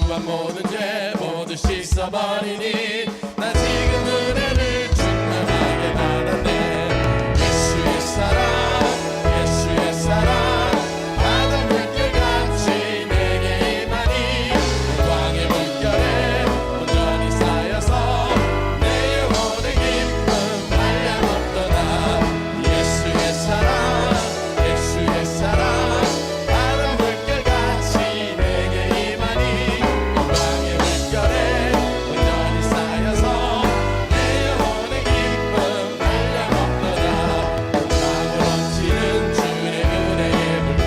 구한 모든 죄 모두 씻어버리니 나 지금 은혜를 충만하게 받았네. 예수의 사랑 예수의 사랑 바다 물결같이 내게 임하니 광의 물결에 온전히 쌓여서 내 영혼의 기쁨 한량없도다. 예수의 사랑 예수의 사랑 바다 물결같이 내게 임하니 광의 물결에 온전히 쌓여서 내 영혼의 기쁨 한량없도다. 마음을 넘치는 주의 은혜의 물결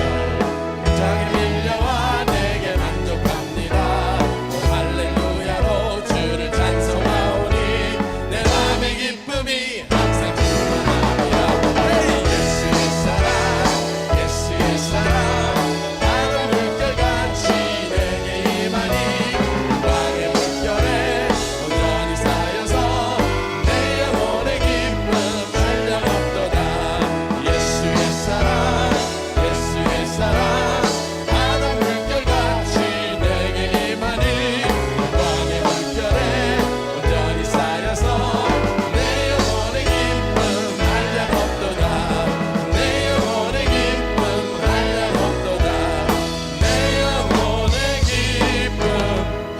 장에 밀려와 내게 만족합니다. 오 할렐루야로 주를 찬송하오니 내 마음의 기쁨이 항상 충만합니다. 예수의 사랑 예수의 사랑 바다 물결같이 내게 임하니 광의 물결에 온전히 쌓여서 내 영혼의 기쁨 한량없도다. 예수의 사랑 예수의 사랑 바다 물결같이 내게 임하니 광의 물결에 온전히 쌓여서 내 영혼의 기쁨 한량없도다. 내 영혼의 기쁨 한량없도다. 내 영혼의 기쁨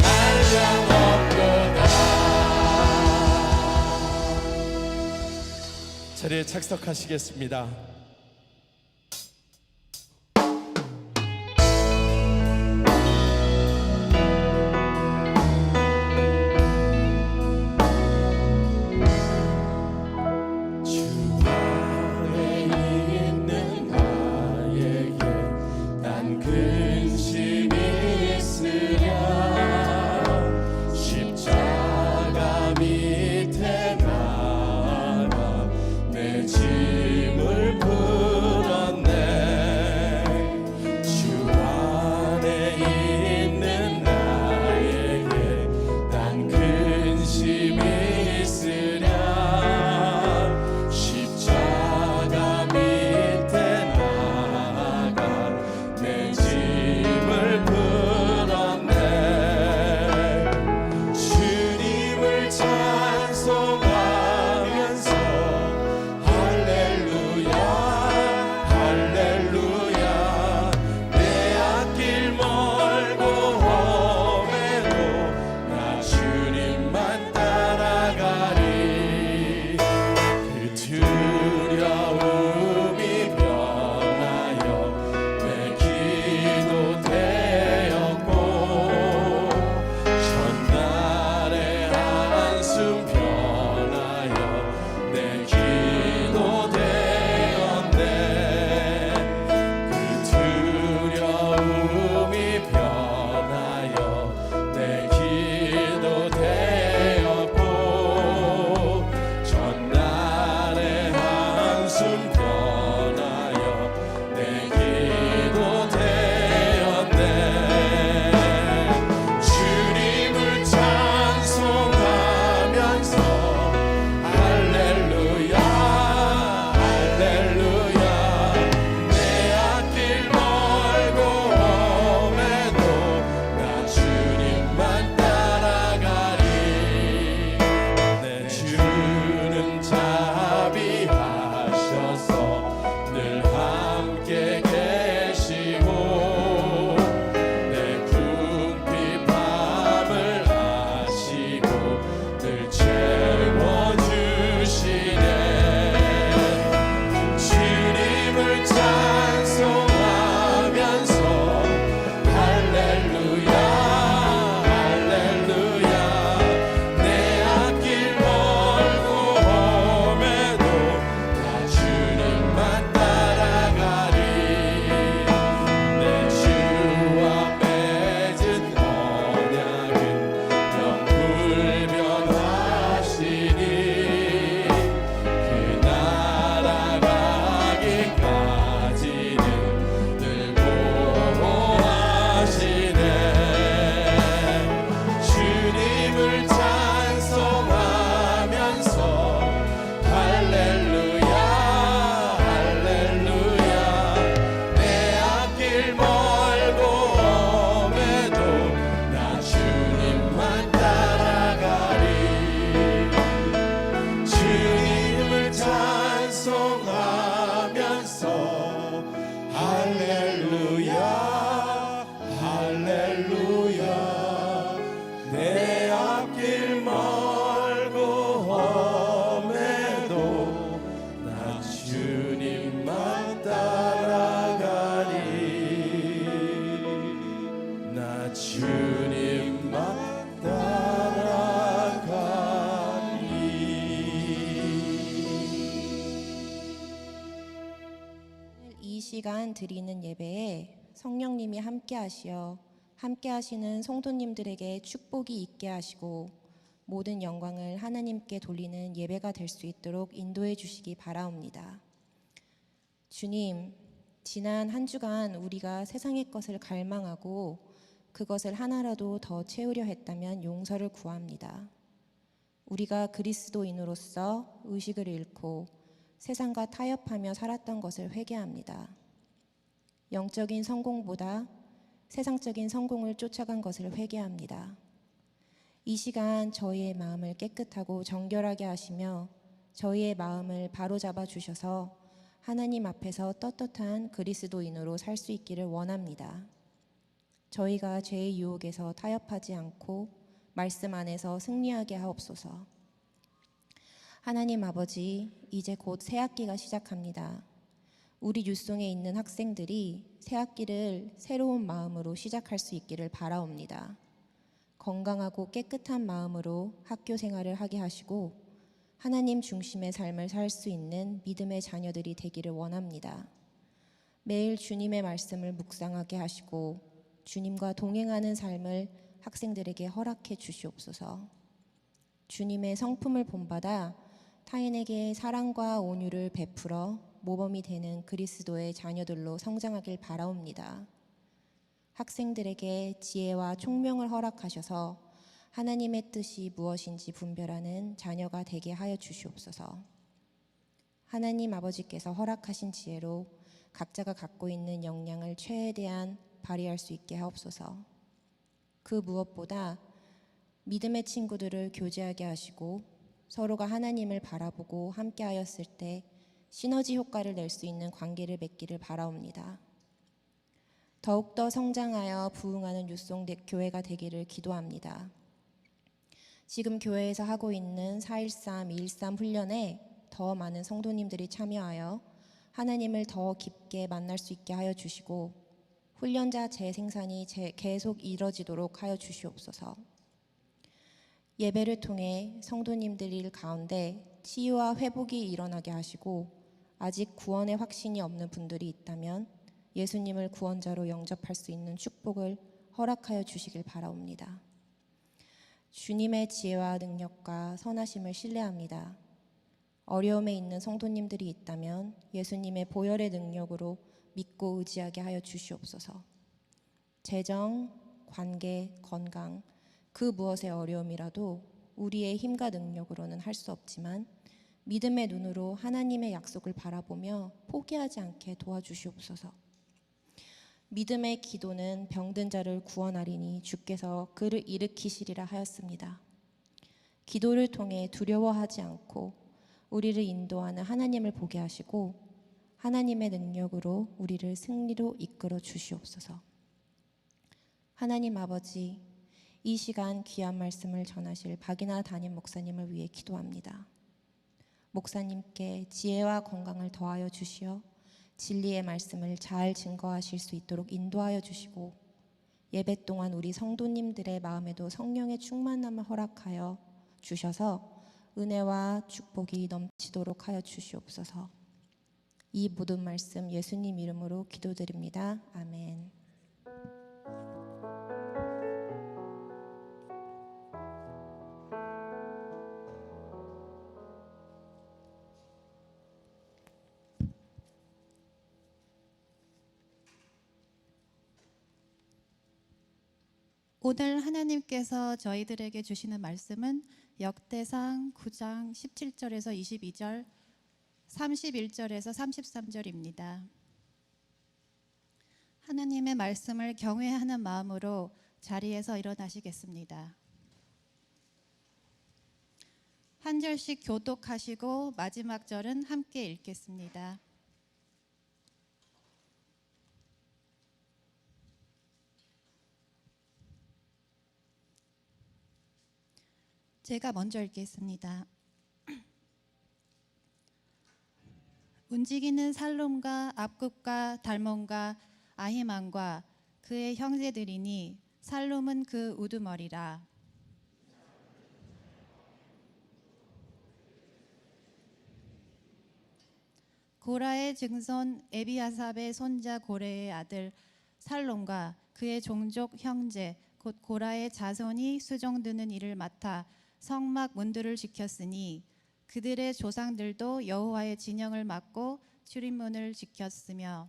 한량없도다. 자리에 착석하시겠습니다. 주 안에 있는 나에게 난 근심이 있으랴. 십자가 밑에 나가 내 짐을 내 앞길 멀고 험해도 나 주님만 따라가리. 나 주님만 따라가리. 이 시간 드리는 예배에 성령님이 함께 하시어 함께 하시는 성도님들에게 축복이 있게 하시고 모든 영광을 하나님께 돌리는 예배가 될 수 있도록 인도해 주시기 바라옵니다. 주님, 지난 한 주간 우리가 세상의 것을 갈망하고 그것을 하나라도 더 채우려 했다면 용서를 구합니다. 우리가 그리스도인으로서 의식을 잃고 세상과 타협하며 살았던 것을 회개합니다. 영적인 성공보다 세상적인 성공을 쫓아간 것을 회개합니다. 이 시간 저희의 마음을 깨끗하고 정결하게 하시며 저희의 마음을 바로잡아 주셔서 하나님 앞에서 떳떳한 그리스도인으로 살 수 있기를 원합니다. 저희가 죄의 유혹에서 타협하지 않고 말씀 안에서 승리하게 하옵소서. 하나님 아버지, 이제 곧 새학기가 시작합니다. 우리 유송에 있는 학생들이 새학기를 새로운 마음으로 시작할 수 있기를 바라옵니다. 건강하고 깨끗한 마음으로 학교 생활을 하게 하시고 하나님 중심의 삶을 살 수 있는 믿음의 자녀들이 되기를 원합니다. 매일 주님의 말씀을 묵상하게 하시고 주님과 동행하는 삶을 학생들에게 허락해 주시옵소서. 주님의 성품을 본받아 타인에게 사랑과 온유를 베풀어 모범이 되는 그리스도의 자녀들로 성장하길 바라옵니다. 학생들에게 지혜와 총명을 허락하셔서 하나님의 뜻이 무엇인지 분별하는 자녀가 되게 하여 주시옵소서. 하나님 아버지께서 허락하신 지혜로 각자가 갖고 있는 역량을 최대한 발휘할 수 있게 하옵소서. 그 무엇보다 믿음의 친구들을 교제하게 하시고 서로가 하나님을 바라보고 함께하였을 때 시너지 효과를 낼 수 있는 관계를 맺기를 바라옵니다. 더욱더 성장하여 부흥하는 유송 교회가 되기를 기도합니다. 지금 교회에서 하고 있는 4.13, 2.13 훈련에 더 많은 성도님들이 참여하여 하나님을 더 깊게 만날 수 있게 하여 주시고 훈련자 재생산이 계속 이뤄지도록 하여 주시옵소서. 예배를 통해 성도님들 가운데 치유와 회복이 일어나게 하시고 아직 구원의 확신이 없는 분들이 있다면 예수님을 구원자로 영접할 수 있는 축복을 허락하여 주시길 바라옵니다. 주님의 지혜와 능력과 선하심을 신뢰합니다. 어려움에 있는 성도님들이 있다면 예수님의 보혈의 능력으로 믿고 의지하게 하여 주시옵소서. 재정, 관계, 건강, 그 무엇의 어려움이라도 우리의 힘과 능력으로는 할 수 없지만 믿음의 눈으로 하나님의 약속을 바라보며 포기하지 않게 도와주시옵소서. 믿음의 기도는 병든 자를 구원하리니 주께서 그를 일으키시리라 하였습니다. 기도를 통해 두려워하지 않고 우리를 인도하는 하나님을 보게 하시고 하나님의 능력으로 우리를 승리로 이끌어 주시옵소서. 하나님 아버지, 이 시간 귀한 말씀을 전하실 박이나 담임 목사님을 위해 기도합니다. 목사님께 지혜와 건강을 더하여 주시어 진리의 말씀을 잘 증거하실 수 있도록 인도하여 주시고 예배 동안 우리 성도님들의 마음에도 성령의 충만함을 허락하여 주셔서 은혜와 축복이 넘치도록 하여 주시옵소서. 이 모든 말씀 예수님 이름으로 기도드립니다. 아멘. 오늘 하나님께서 저희들에게 주시는 말씀은 역대상 9장 17절에서 22절, 31절에서 33절입니다. 하나님의 말씀을 경외하는 마음으로 자리에서 일어나시겠습니다. 한 절씩 교독하시고 마지막 절은 함께 읽겠습니다. 제가 먼저 읽겠습니다. 움직이는 살룸과 압굽과 달몬과 아히만과 그의 형제들이니 살룸은 그 우두머리라. 고라의 증손 에비아삽의 손자 고레의 아들 살롬과 그의 종족 형제 곧 고라의 자손이 수종드는 일을 맡아 성막 문들을 지켰으니 그들의 조상들도 여호와의 진영을 맡고 출입문을 지켰으며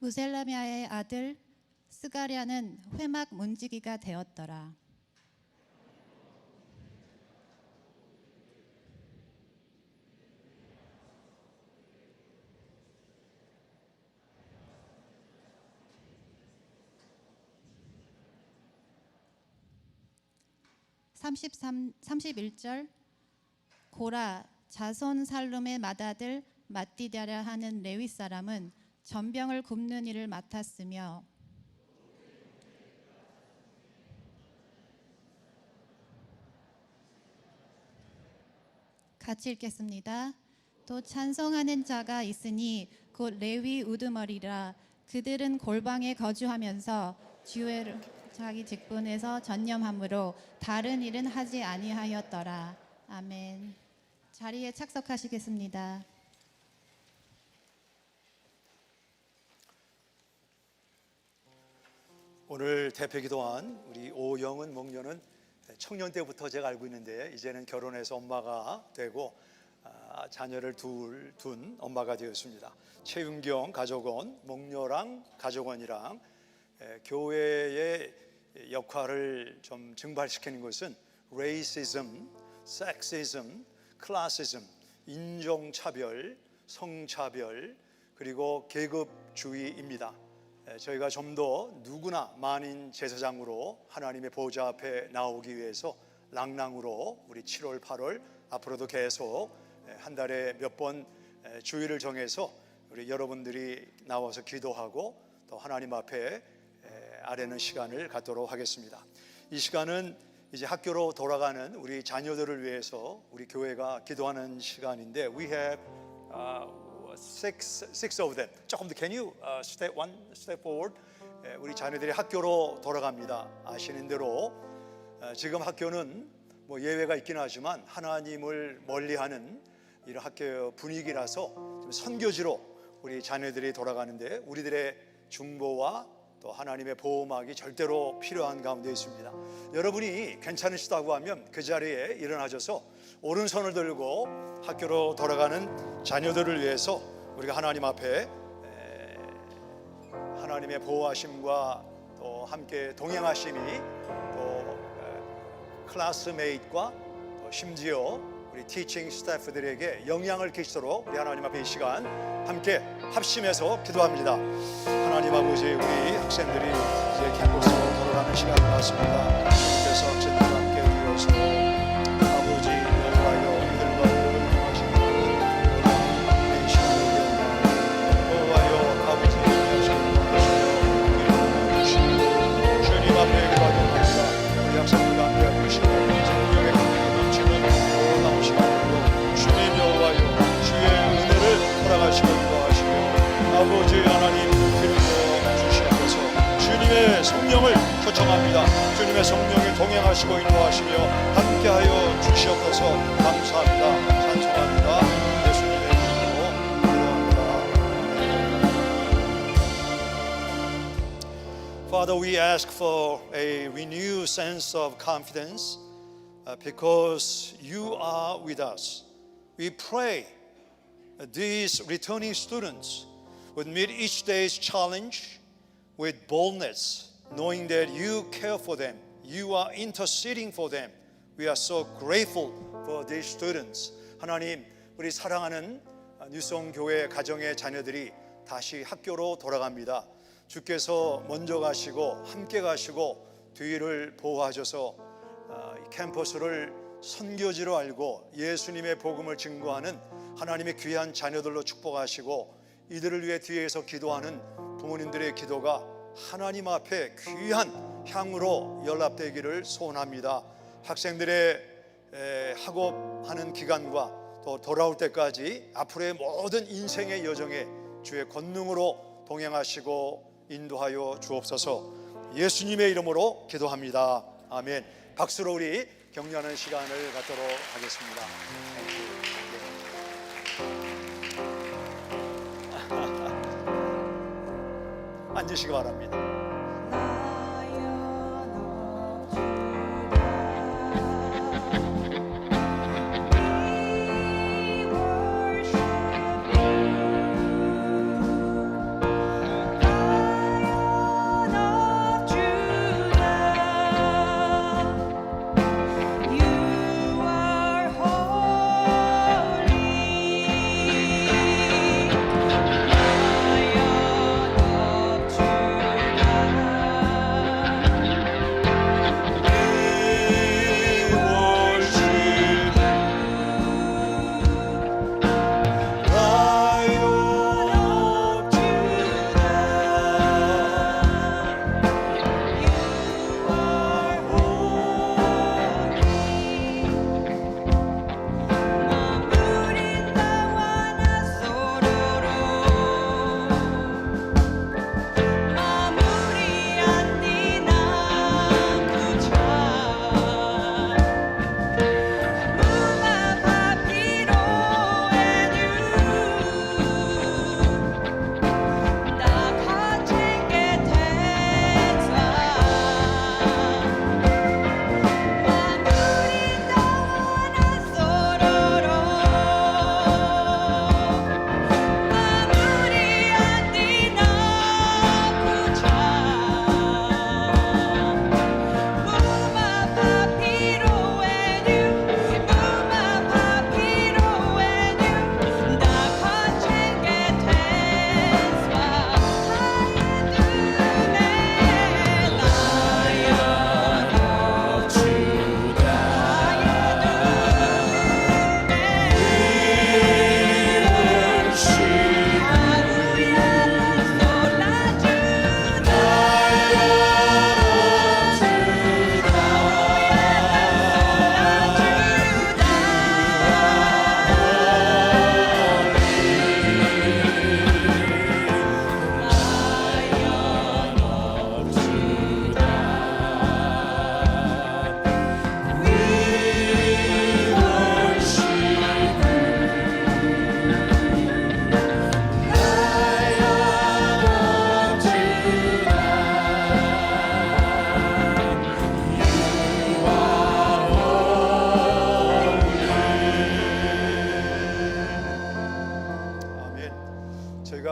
무셀라미아의 아들 스가랴는 회막 문지기가 되었더라. (33) 31절 고라 자손 살룸의 맏아들 맏디다랴 하는 레위 사람은 전병을 굽는 일을 맡았으며 같이 읽겠습니다. 또 찬송하는 자가 있으니 곧 레위 우두머리라. 그들은 골방에 거주하면서 주회를 자기 직분에서 전념함으로 다른 일은 하지 아니하였더라. 아멘. 자리에 착석하시겠습니다. 오늘 대표기도한 우리 오영은 목녀는 청년 때부터 제가 알고 있는데 이제는 결혼해서 엄마가 되고 자녀를 둔 엄마가 되었습니다. 최윤경 가족원, 목녀랑 가족원이랑 교회의 역할을 좀 증발시키는 것은 레이시즘, 섹시즘, 클래시즘, 인종차별, 성차별 그리고 계급주의입니다. 저희가 좀 더 누구나 만인 제사장으로 하나님의 보좌 앞에 나오기 위해서 랑랑으로 우리 7월, 8월 앞으로도 계속 한 달에 몇 번 주일을 정해서 우리 여러분들이 나와서 기도하고 또 하나님 앞에 아뢰는 시간을 갖도록 하겠습니다. 이 시간은 이제 학교로 돌아가는 우리 자녀들을 위해서 우리 교회가 기도하는 시간인데 We have six of them. 조금 더 can you step one step forward? 우리 자녀들이 학교로 돌아갑니다. 아시는 대로 지금 학교는 뭐 예외가 있긴 하지만 하나님을 멀리하는 이런 학교 분위기라서 좀 선교지로 우리 자녀들이 돌아가는데 우리들의 중보와 또 하나님의 보호막이 절대로 필요한 가운데 있습니다. 여러분이 괜찮으시다고 하면 그 자리에 일어나셔서 오른손을 들고 학교로 돌아가는 자녀들을 위해서 우리가 하나님 앞에 하나님의 보호하심과 또 함께 동행하심이 또 클래스메이트과 또 심지어 우리 티칭 스태프들에게 영향을 끼치도록 우리 하나님 앞에 이 시간 함께 합심해서 기도합니다. 하나님 아버지, 우리 학생들이 이제 캠퍼스로 돌아가는 시간이 왔습니다. 그래서 학생들과 함께 이어서 아버지 여호와여 이들과 동행하시고 이 시간을 여호와여 아버지 주시고 주님 앞에 기도합니다. 우리 학생들과 함께 해주시고 성령의 강력이 넘치는 놀라운 시간으로 주님 여호와여 주의 은혜를 허락하시고 인도하시고 아버지 하나님 그리고 주시옵소서. 주님의 성령을 초청합니다. 주님의 성령이 동행하시고 인도하시며 함께하여 주시옵소서. 감사합니다. 찬송합니다. 예수님의 이름으로 기도합니다. Father, we ask for a renewed sense of confidence because you are with us. We pray these returning students would meet each day's challenge with boldness, knowing that you care for them, you are interceding for them. We are so grateful for these students. 하나님, 우리 사랑하는 뉴송 교회 가정의 자녀들이 다시 학교로 돌아갑니다. 주께서 먼저 가시고 함께 가시고 뒤를 보호하셔서 캠퍼스를 선교지로 알고 예수님의 복음을 증거하는 하나님의 귀한 자녀들로 축복하시고 이들을 위해 뒤에서 기도하는 부모님들의 기도가 하나님 앞에 귀한 향으로 연락되기를 소원합니다. 학생들의 학업하는 기간과 또 돌아올 때까지 앞으로의 모든 인생의 여정에 주의 권능으로 동행하시고 인도하여 주옵소서. 예수님의 이름으로 기도합니다. 아멘. 박수로 우리 격려하는 시간을 갖도록 하겠습니다. 앉으시기 바랍니다.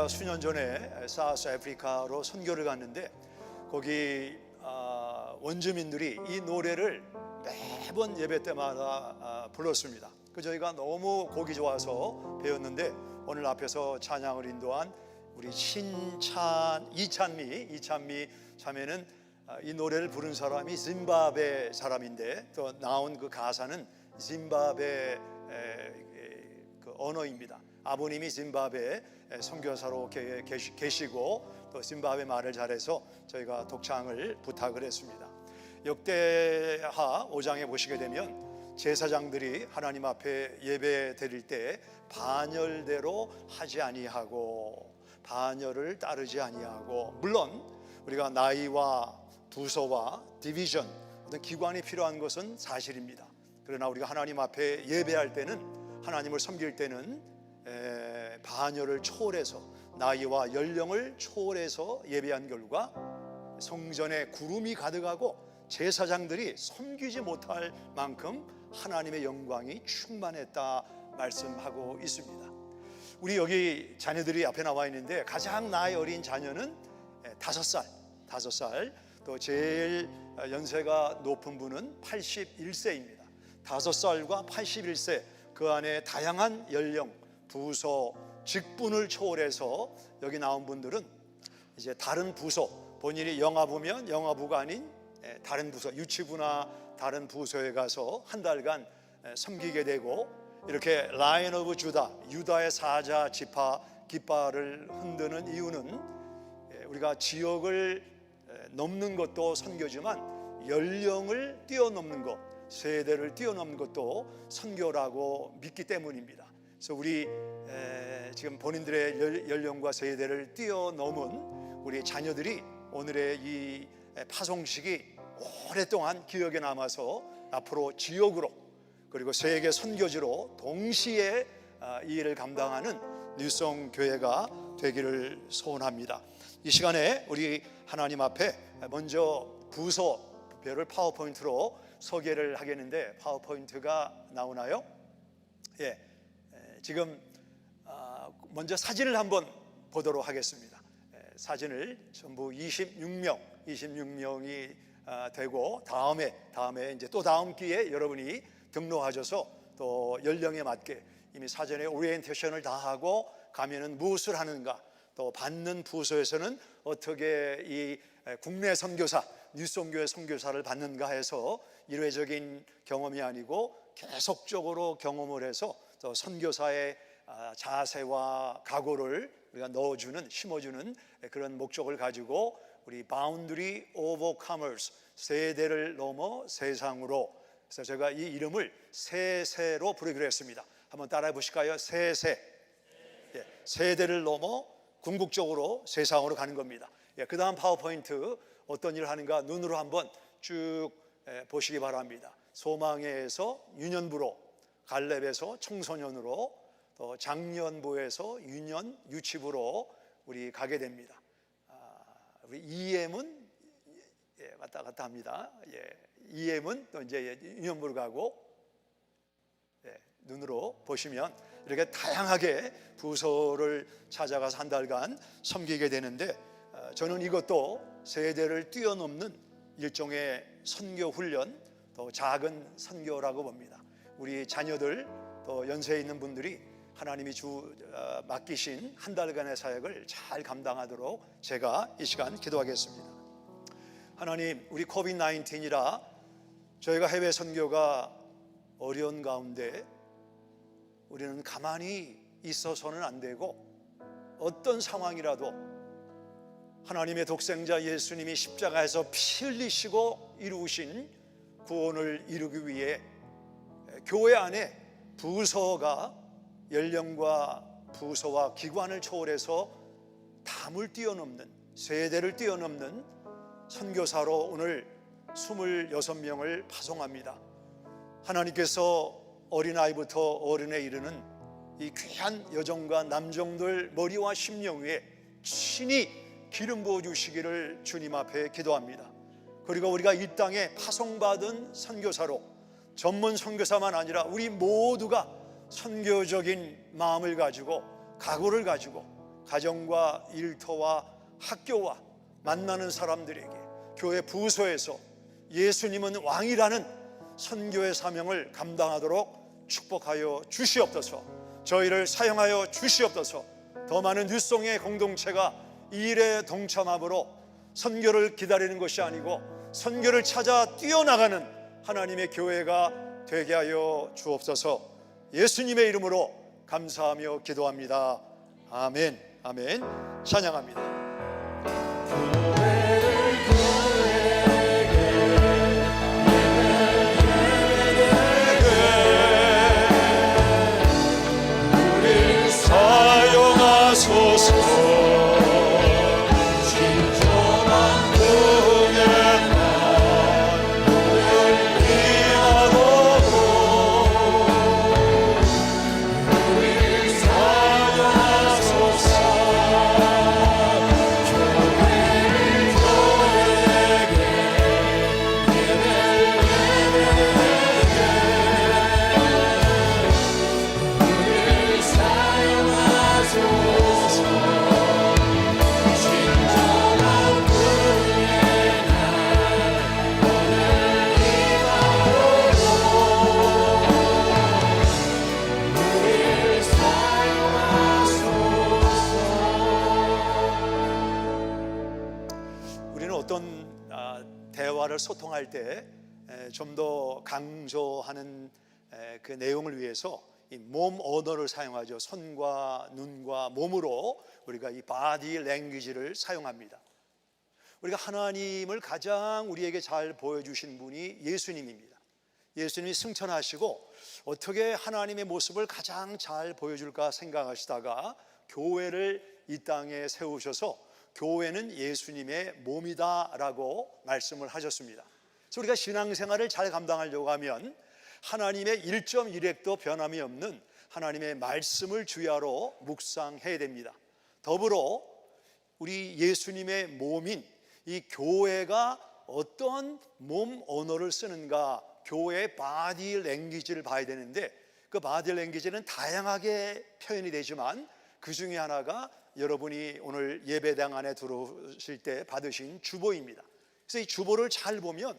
수년 전에 사우스 아프리카로 선교를 갔는데 거기 원주민들이 이 노래를 매번 예배 때마다 불렀습니다. 저희가 너무 곡이 좋아서 배웠는데 오늘 앞에서 찬양을 인도한 우리 이찬미 자매는 이 노래를 부른 사람이 짐바브웨 사람인데 또 나온 그 가사는 짐바브웨 그 언어입니다. 아버님이 짐바브웨 선교사로 계시고 또 짐바브웨 말을 잘해서 저희가 독창을 부탁을 했습니다. 역대하 5장에 보시게 되면 제사장들이 하나님 앞에 예배 드릴 때 반열대로 하지 아니하고 반열을 따르지 아니하고, 물론 우리가 나이와 부서와 디비전 어떤 기관이 필요한 것은 사실입니다. 그러나 우리가 하나님 앞에 예배할 때는, 하나님을 섬길 때는 반열을 초월해서, 나이와 연령을 초월해서 예배한 결과 성전에 구름이 가득하고 제사장들이 섬기지 못할 만큼 하나님의 영광이 충만했다 말씀하고 있습니다. 우리 여기 자녀들이 앞에 나와 있는데 가장 나이 어린 자녀는 5살, 또 제일 연세가 높은 분은 81세입니다. 5살과 81세, 그 안에 다양한 연령, 부서, 직분을 초월해서 여기 나온 분들은 이제 다른 부서, 본인이 영아부면 영아부가 아닌 다른 부서, 유치부나 다른 부서에 가서 한 달간 섬기게 되고, 이렇게 라이언 오브 주다, 유다의 사자 지파 깃발을 흔드는 이유는 우리가 지역을 넘는 것도 선교지만 연령을 뛰어넘는 것, 세대를 뛰어넘는 것도 선교라고 믿기 때문입니다. 그래서 우리 지금 본인들의 연령과 세대를 뛰어넘은 우리 자녀들이 오늘의 이 파송식이 오랫동안 기억에 남아서 앞으로 지역으로 그리고 세계 선교지로 동시에 이 일을 감당하는 뉴송 교회가 되기를 소원합니다. 이 시간에 우리 하나님 앞에 먼저 부서별을 파워포인트로 소개를 하겠는데, 파워포인트가 나오나요? 예, 지금 먼저 사진을 한번 보도록 하겠습니다. 사진을 전부 26명이 되고 다음에 이제 또 다음 기회에 여러분이 등록하셔서 또 연령에 맞게 이미 사전에 오리엔테이션을 다 하고 가면은 무엇을 하는가, 또 받는 부서에서는 어떻게 이 국내 선교사, 뉴송교회 선교사를 받는가 해서 일회적인 경험이 아니고 계속적으로 경험을 해서 또 선교사의 자세와 각오를 우리가 넣어주는, 심어주는 그런 목적을 가지고 우리 Boundary Overcomers, 세대를 넘어 세상으로, 그래서 제가 이 이름을 세세로 부르기로 했습니다. 한번 따라해 보실까요? 세세. 예, 세대를 넘어 궁극적으로 세상으로 가는 겁니다. 예, 그 다음 파워포인트 어떤 일을 하는가 눈으로 한번 쭉 보시기 바랍니다. 소망회에서 유년부로, 갈렙에서 청소년으로, 또 장년부에서 유년 유치부로 우리 가게 됩니다. 우리 EM은 왔다 갔다 합니다. EM은 또 이제 유년부로 가고, 눈으로 보시면 이렇게 다양하게 부서를 찾아가서 한 달간 섬기게 되는데, 저는 이것도 세대를 뛰어넘는 일종의 선교 훈련, 또 작은 선교라고 봅니다. 우리 자녀들, 또 연세에 있는 분들이 하나님이 맡기신 한 달간의 사역을 잘 감당하도록 제가 이 시간 기도하겠습니다. 하나님, 우리 코비드-19이라 저희가 해외 선교가 어려운 가운데 우리는 가만히 있어서는 안 되고, 어떤 상황이라도 하나님의 독생자 예수님이 십자가에서 피 흘리시고 이루신 구원을 이루기 위해 교회 안에 부서가 연령과 부서와 기관을 초월해서 담을 뛰어넘는, 세대를 뛰어넘는 선교사로 오늘 26명을 파송합니다. 하나님께서 어린아이부터 어른에 이르는 이 귀한 여종과 남종들 머리와 심령 위에 친히 기름 부어 주시기를 주님 앞에 기도합니다. 그리고 우리가 이 땅에 파송받은 선교사로, 전문 선교사만 아니라 우리 모두가 선교적인 마음을 가지고, 각오를 가지고 가정과 일터와 학교와 만나는 사람들에게 교회 부서에서 예수님은 왕이라는 선교의 사명을 감당하도록 축복하여 주시옵소서. 저희를 사용하여 주시옵소서. 더 많은 뉴송의 공동체가 이 일에 동참함으로 선교를 기다리는 것이 아니고 선교를 찾아 뛰어나가는 하나님의 교회가 되게 하여 주옵소서. 예수님의 이름으로 감사하며 기도합니다. 아멘. 아멘. 찬양합니다. 대화를 소통할 때 좀 더 강조하는 그 내용을 위해서 이 몸 언어를 사용하죠. 손과 눈과 몸으로 우리가 이 바디 랭귀지를 사용합니다. 우리가 하나님을 가장 우리에게 잘 보여주신 분이 예수님입니다. 예수님이 승천하시고 어떻게 하나님의 모습을 가장 잘 보여줄까 생각하시다가 교회를 이 땅에 세우셔서 교회는 예수님의 몸이다라고 말씀을 하셨습니다. 그래서 우리가 신앙생활을 잘 감당하려고 하면 하나님의 1.1획도 변함이 없는 하나님의 말씀을 주야로 묵상해야 됩니다. 더불어 우리 예수님의 몸인 이 교회가 어떤 몸 언어를 쓰는가, 교회의 바디 랭귀지를 봐야 되는데 그 바디 랭귀지는 다양하게 표현이 되지만 그 중에 하나가 여러분이 오늘 예배당 안에 들어오실 때 받으신 주보입니다. 그래서 이 주보를 잘 보면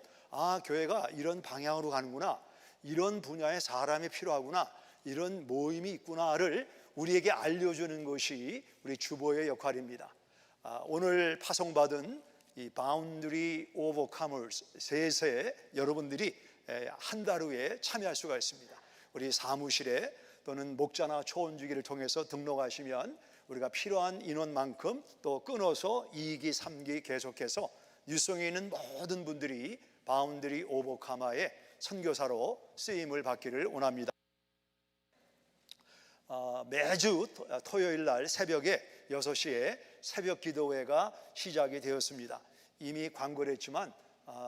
교회가 이런 방향으로 가는구나, 이런 분야의 사람이 필요하구나, 이런 모임이 있구나를 우리에게 알려주는 것이 우리 주보의 역할입니다. 오늘 파송받은 이 Boundary Overcomers 셋에 여러분들이 한 달 후에 참여할 수가 있습니다. 우리 사무실에 또는 목자나 초원주기를 통해서 등록하시면 우리가 필요한 인원만큼 또 끊어서 2기, 3기 계속해서 뉴스성에 있는 모든 분들이 바운드리 오버카마의 선교사로 쓰임을 받기를 원합니다. 매주 토요일 날 새벽에 6시에 새벽 기도회가 시작이 되었습니다. 이미 광고를 했지만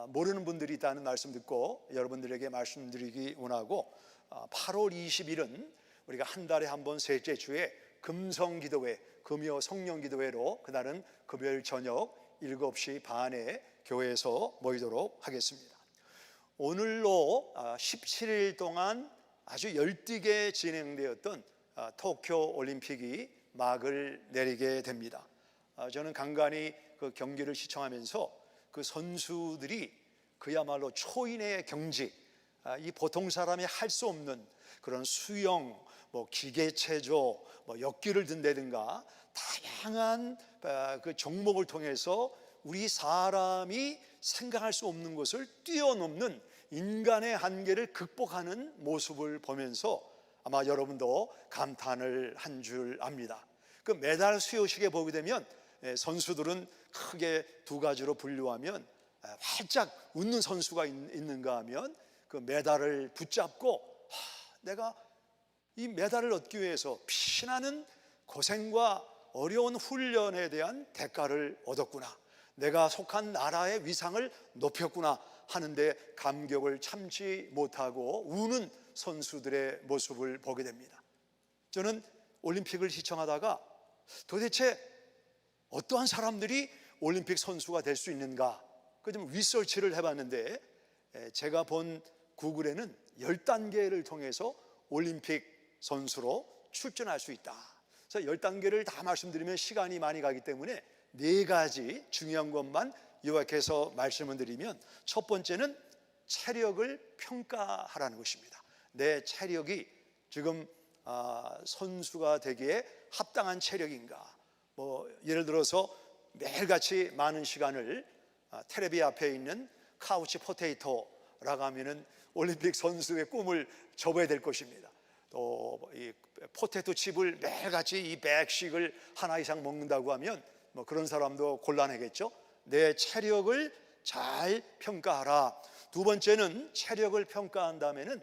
모르는 분들이 있다는 말씀 듣고 여러분들에게 말씀드리기 원하고 8월 20일은 우리가 한 달에 한 번 셋째 주에 금성기도회, 금요 성령기도회로 그날은 금요일 저녁 7시 반에 교회에서 모이도록 하겠습니다. 오늘로 17일 동안 아주 열띠게 진행되었던 도쿄 올림픽이 막을 내리게 됩니다. 저는 간간히 그 경기를 시청하면서 그 선수들이 그야말로 초인의 경지, 이 보통 사람이 할 수 없는 그런 수영, 기계체조, 역기를 든다든가 다양한 그 종목을 통해서 우리 사람이 생각할 수 없는 것을 뛰어넘는 인간의 한계를 극복하는 모습을 보면서 아마 여러분도 감탄을 한 줄 압니다. 그 메달 수여식에 보게 되면 선수들은 크게 두 가지로 분류하면 활짝 웃는 선수가 있는가 하면 그 메달을 붙잡고 내가 이 메달을 얻기 위해서 피나는 고생과 어려운 훈련에 대한 대가를 얻었구나, 내가 속한 나라의 위상을 높였구나 하는데 감격을 참지 못하고 우는 선수들의 모습을 보게 됩니다. 저는 올림픽을 시청하다가 도대체 어떠한 사람들이 올림픽 선수가 될 수 있는가 좀 리서치를 해봤는데 제가 본 구글에는 10단계를 통해서 올림픽 선수로 출전할 수 있다. 그래서 10단계를 다 말씀드리면 시간이 많이 가기 때문에 4가지 중요한 것만 요약해서 말씀을 드리면 첫 번째는 체력을 평가하라는 것입니다. 내 체력이 지금 선수가 되기에 합당한 체력인가. 예를 들어서 매일같이 많은 시간을 텔레비 앞에 있는 카우치 포테이토라고 하면은 올림픽 선수의 꿈을 접어야 될 것입니다. 또 이 포테토 칩을 매일같이 이 100씩을 하나 이상 먹는다고 하면 그런 사람도 곤란하겠죠. 내 체력을 잘 평가하라. 두 번째는 체력을 평가한 다음에는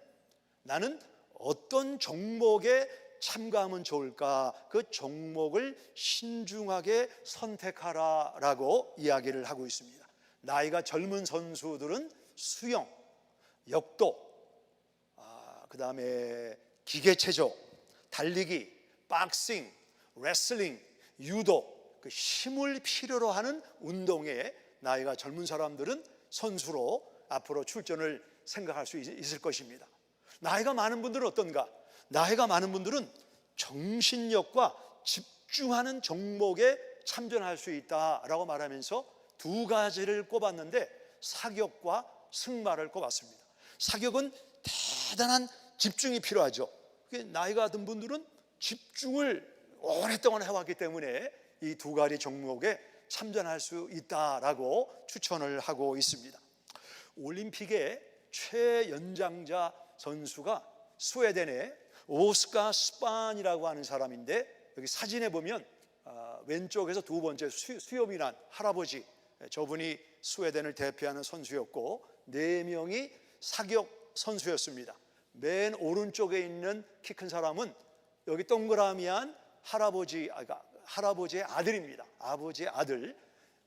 나는 어떤 종목에 참가하면 좋을까, 그 종목을 신중하게 선택하라라고 이야기를 하고 있습니다. 나이가 젊은 선수들은 수영, 역도, 그 다음에 기계체조, 달리기, 박싱, 레슬링, 유도, 그 힘을 필요로 하는 운동에 나이가 젊은 사람들은 선수로 앞으로 출전을 생각할 수 있을 것입니다. 나이가 많은 분들은 어떤가? 나이가 많은 분들은 정신력과 집중하는 종목에 참전할 수 있다라고 말하면서 2가지를 꼽았는데 사격과 승마를 꼽았습니다. 사격은 대단한 집중이 필요하죠. 나이가 든 분들은 집중을 오랫동안 해왔기 때문에 이 2가지 종목에 참전할 수 있다라고 추천을 하고 있습니다. 올림픽의 최연장자 선수가 스웨덴의 오스카 스판이라고 하는 사람인데, 여기 사진에 보면 왼쪽에서 두 번째 수염이 난 할아버지, 저분이 스웨덴을 대표하는 선수였고 4명이 사격 선수였습니다. 맨 오른쪽에 있는 키 큰 사람은 여기 동그라미한 할아버지의 아들입니다. 아버지의 아들.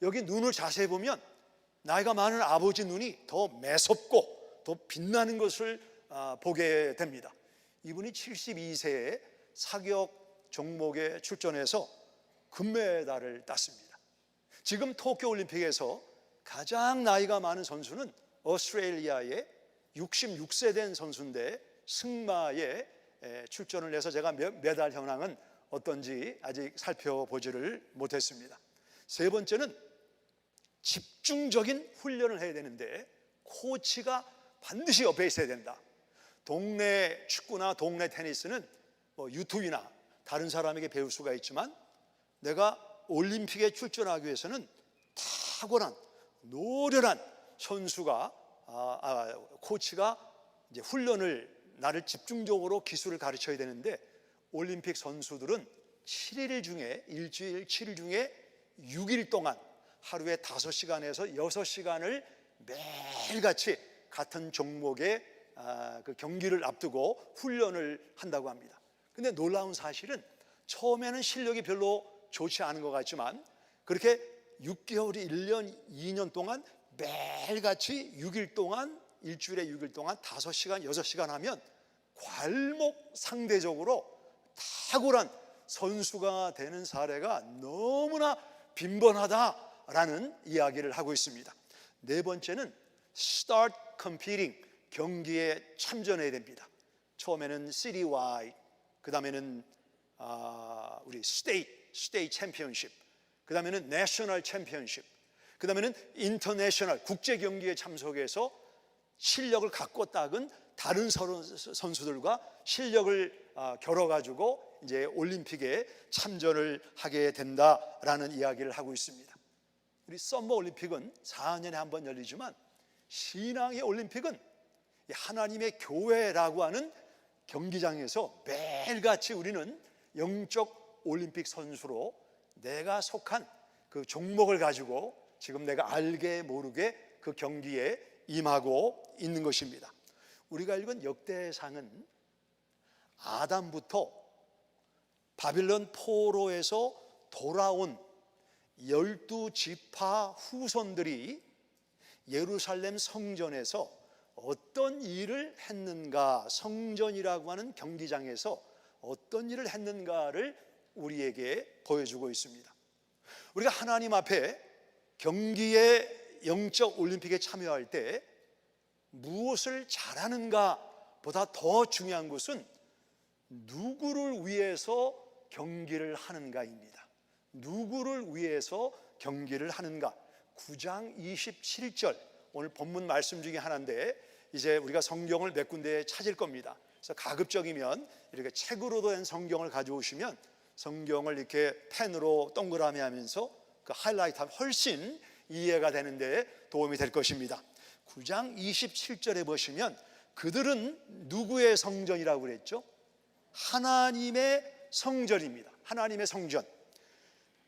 여기 눈을 자세히 보면 나이가 많은 아버지 눈이 더 매섭고 더 빛나는 것을 보게 됩니다. 이분이 72세에 사격 종목에 출전해서 금메달을 땄습니다. 지금 도쿄올림픽에서 가장 나이가 많은 선수는 오스트레일리아의 66세 된 선수인데 승마에 출전을 해서 제가 메달 현황은 어떤지 아직 살펴보지를 못했습니다. 세 번째는 집중적인 훈련을 해야 되는데 코치가 반드시 옆에 있어야 된다. 동네 축구나 동네 테니스는 유튜브나 다른 사람에게 배울 수가 있지만 내가 올림픽에 출전하기 위해서는 탁월한 노련한 선수가 코치가 이제 훈련을 나를 집중적으로 기술을 가르쳐야 되는데 올림픽 선수들은 7일 중에 일주일 7일 중에 6일 동안 하루에 5시간에서 6시간을 매일같이 같은 종목의 그 경기를 앞두고 훈련을 한다고 합니다. 근데 놀라운 사실은 처음에는 실력이 별로 좋지 않은 것 같지만 그렇게 6개월이 1년, 2년 동안 매일같이 6일 동안 일주일에 6일 동안 5시간, 6시간 하면 괄목 상대적으로 탁월한 선수가 되는 사례가 너무나 빈번하다라는 이야기를 하고 있습니다. 네 번째는 start competing, 경기에 참전해야 됩니다. 처음에는 citywide, 그 다음에는 우리 state championship, 그 다음에는 national championship, 그 다음에는 international, 국제 경기에 참석해서 실력을 갖고 닦은 다른 선수들과 실력을 겨뤄가지고 이제 올림픽에 참전을 하게 된다라는 이야기를 하고 있습니다. 우리 썸머 올림픽은 4년에 한 번 열리지만 신앙의 올림픽은 하나님의 교회라고 하는 경기장에서 매일같이 우리는 영적 올림픽 선수로 내가 속한 그 종목을 가지고 지금 내가 알게 모르게 그 경기에 임하고 있는 것입니다. 우리가 읽은 역대상은 아담부터 바빌론 포로에서 돌아온 12지파 후손들이 예루살렘 성전에서 어떤 일을 했는가, 성전이라고 하는 경기장에서 어떤 일을 했는가를 우리에게 보여주고 있습니다. 우리가 하나님 앞에 경기의 영적 올림픽에 참여할 때 무엇을 잘하는가 보다 더 중요한 것은 누구를 위해서 경기를 하는가입니다. 누구를 위해서 경기를 하는가. 9장 27절, 오늘 본문 말씀 중에 하나인데 이제 우리가 성경을 몇 군데 찾을 겁니다. 그래서 가급적이면 이렇게 책으로도 된 성경을 가져오시면 성경을 이렇게 펜으로 동그라미 하면서 그 하이라이트하면 훨씬 이해가 되는데 도움이 될 것입니다. 9장 27절에 보시면 그들은 누구의 성전이라고 그랬죠? 하나님의 성전입니다. 하나님의 성전.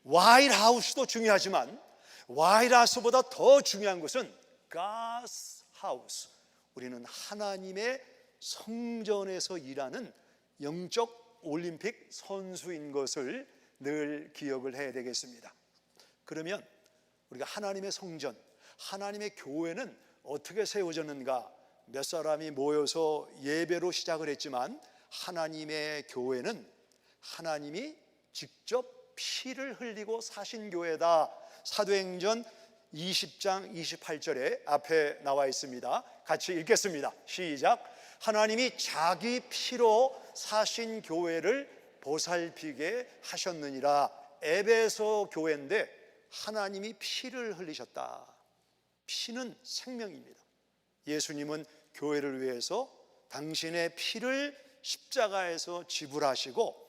와일하우스도 중요하지만 와일하우스보다 더 중요한 것은 God's house. 우리는 하나님의 성전에서 일하는 영적 올림픽 선수인 것을 늘 기억을 해야 되겠습니다. 그러면 우리가 하나님의 성전, 하나님의 교회는 어떻게 세워졌는가? 몇 사람이 모여서 예배로 시작을 했지만 하나님의 교회는 하나님이 직접 피를 흘리고 사신 교회다. 사도행전 20장 28절에 앞에 나와 있습니다. 같이 읽겠습니다. 시작. 하나님이 자기 피로 사신 교회를 보살피게 하셨느니라. 에베소 교회인데 하나님이 피를 흘리셨다. 피는 생명입니다. 예수님은 교회를 위해서 당신의 피를 십자가에서 지불하시고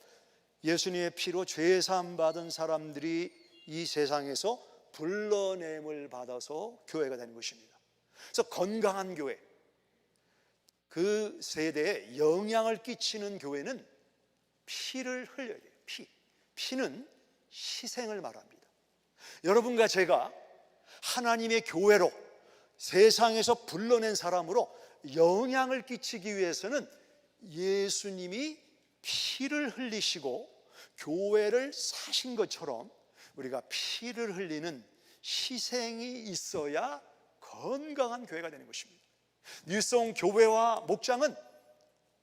예수님의 피로 죄사함 받은 사람들이 이 세상에서 불러냄을 받아서 교회가 되는 것입니다. 그래서 건강한 교회, 그 세대에 영향을 끼치는 교회는 피를 흘려야 돼요. 피는 희생을 말합니다. 여러분과 제가 하나님의 교회로 세상에서 불러낸 사람으로 영향을 끼치기 위해서는 예수님이 피를 흘리시고 교회를 사신 것처럼 우리가 피를 흘리는 희생이 있어야 건강한 교회가 되는 것입니다. 뉴송 교회와 목장은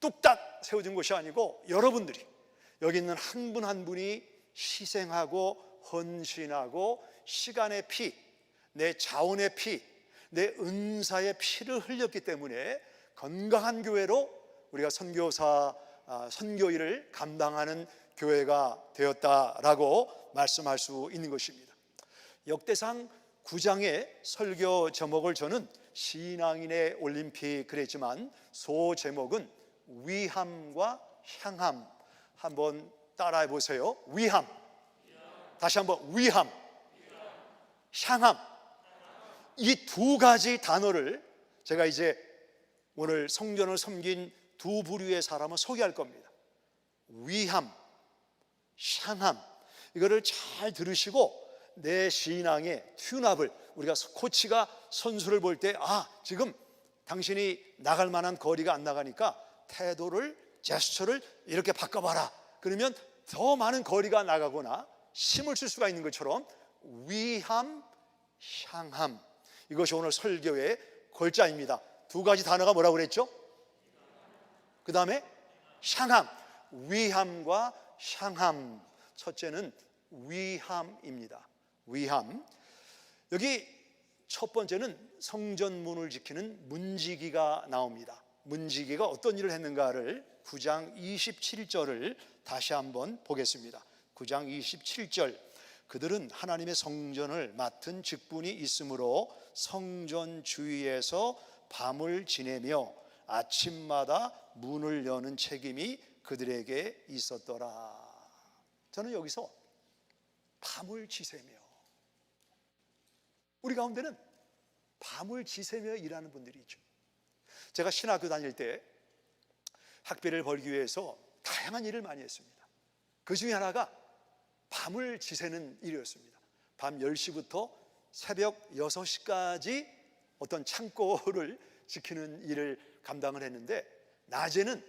뚝딱 세워진 것이 아니고 여러분들이 여기 있는 한 분 한 분이 희생하고 헌신하고 시간의 피, 내 자원의 피, 내 은사의 피를 흘렸기 때문에 건강한 교회로 우리가 선교 일을 감당하는 교회가 되었다라고 말씀할 수 있는 것입니다. 역대상 9장의 설교 제목을 저는 신앙인의 올림픽 그랬지만 소 제목은 위함과 향함. 한번 따라해 보세요. 위함. 다시 한번 위함. 향함. 이 두 가지 단어를 제가 이제 오늘 성전을 섬긴 두 부류의 사람을 소개할 겁니다. 위함, 향함. 이거를 잘 들으시고 내 신앙의 튠업을, 우리가 코치가 선수를 볼 때 지금 당신이 나갈 만한 거리가 안 나가니까 태도를, 제스처를 이렇게 바꿔봐라. 그러면 더 많은 거리가 나가거나 힘을 쓸 수가 있는 것처럼 위함, 향함. 이것이 오늘 설교의 골자입니다. 두 가지 단어가 뭐라고 그랬죠? 그 다음에 향함. 위함과 향함. 첫째는 위함입니다. 위함. 여기 첫 번째는 성전문을 지키는 문지기가 나옵니다. 문지기가 어떤 일을 했는가를 9장 27절을 다시 한번 보겠습니다. 9장 27절. 그들은 하나님의 성전을 맡은 직분이 있으므로 성전 주위에서 밤을 지내며 아침마다 문을 여는 책임이 그들에게 있었더라. 저는 여기서 밤을 지새며, 우리 가운데는 밤을 지새며 일하는 분들이 있죠. 제가 신학교 다닐 때 학비를 벌기 위해서 다양한 일을 많이 했습니다. 그 중에 하나가 밤을 지새는 일이었습니다. 밤 10시부터 새벽 6시까지 어떤 창고를 지키는 일을 감당을 했는데, 낮에는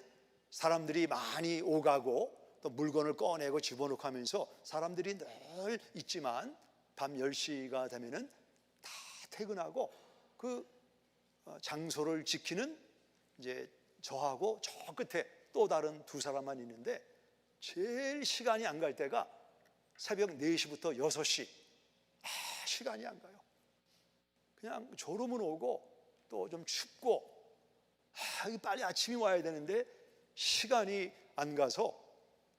사람들이 많이 오가고 또 물건을 꺼내고 집어넣고 하면서 사람들이 늘 있지만 밤 10시가 되면은 다 퇴근하고 그 장소를 지키는 이제 저하고 저 끝에 또 다른 두 사람만 있는데, 제일 시간이 안 갈 때가 새벽 4시부터 6시. 시간이 안 가요. 그냥 졸음은 오고 또 좀 춥고 빨리 아침이 와야 되는데 시간이 안 가서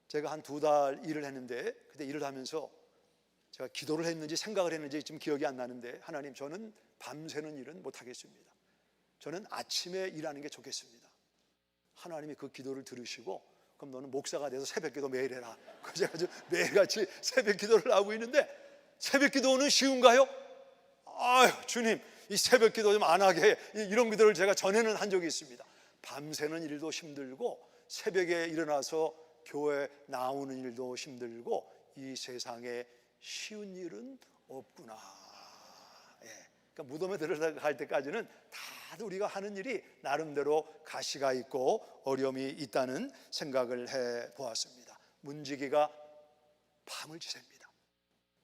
제가 한 2달 일을 했는데, 그때 일을 하면서 제가 기도를 했는지 생각을 했는지 지금 기억이 안 나는데, 하나님, 저는 밤새는 일은 못하겠습니다. 저는 아침에 일하는 게 좋겠습니다. 하나님이 그 기도를 들으시고, 그럼 너는 목사가 돼서 새벽 기도 매일 해라. 그래서 제가 매일같이 새벽 기도를 하고 있는데, 새벽 기도는 쉬운가요? 주님, 이 새벽 기도 좀 안 하게 해. 이런 기도를 제가 전에는 한 적이 있습니다. 밤새는 일도 힘들고 새벽에 일어나서 교회 나오는 일도 힘들고 이 세상에 쉬운 일은 없구나. 그러니까 무덤에 들어갈 때까지는 다 우리가 하는 일이 나름대로 가시가 있고 어려움이 있다는 생각을 해보았습니다. 문지기가 밤을 지새입니다.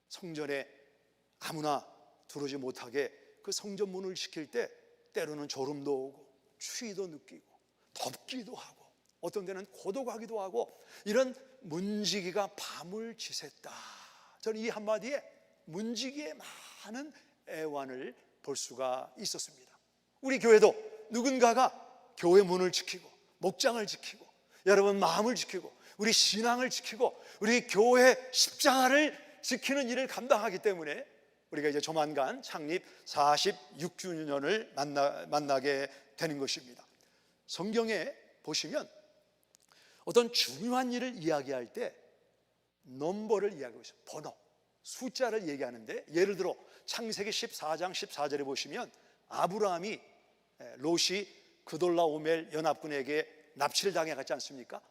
성전에 아무나 들어오지 못하게 그 성전 문을 지킬 때 때로는 졸음도 오고 추위도 느끼고 덥기도 하고 어떤 데는 고독하기도 하고, 이런 문지기가 밤을 지샜다. 저는 이 한마디에 문지기의 많은 애환을 볼 수가 있었습니다. 우리 교회도 누군가가 교회 문을 지키고 목장을 지키고 여러분 마음을 지키고 우리 신앙을 지키고 우리 교회 십자가를 지키는 일을 감당하기 때문에 우리가 이제 조만간 창립 46주년을 만나게 되는 것입니다. 성경에 보시면 어떤 중요한 일을 이야기할 때 넘버를 이야기하고 있어요. 번호, 숫자를 얘기하는데, 예를 들어 창세기 14장 14절에 보시면 아브라함이 롯이 그돌라오멜 연합군에게 납치를 당해갔지 않습니까?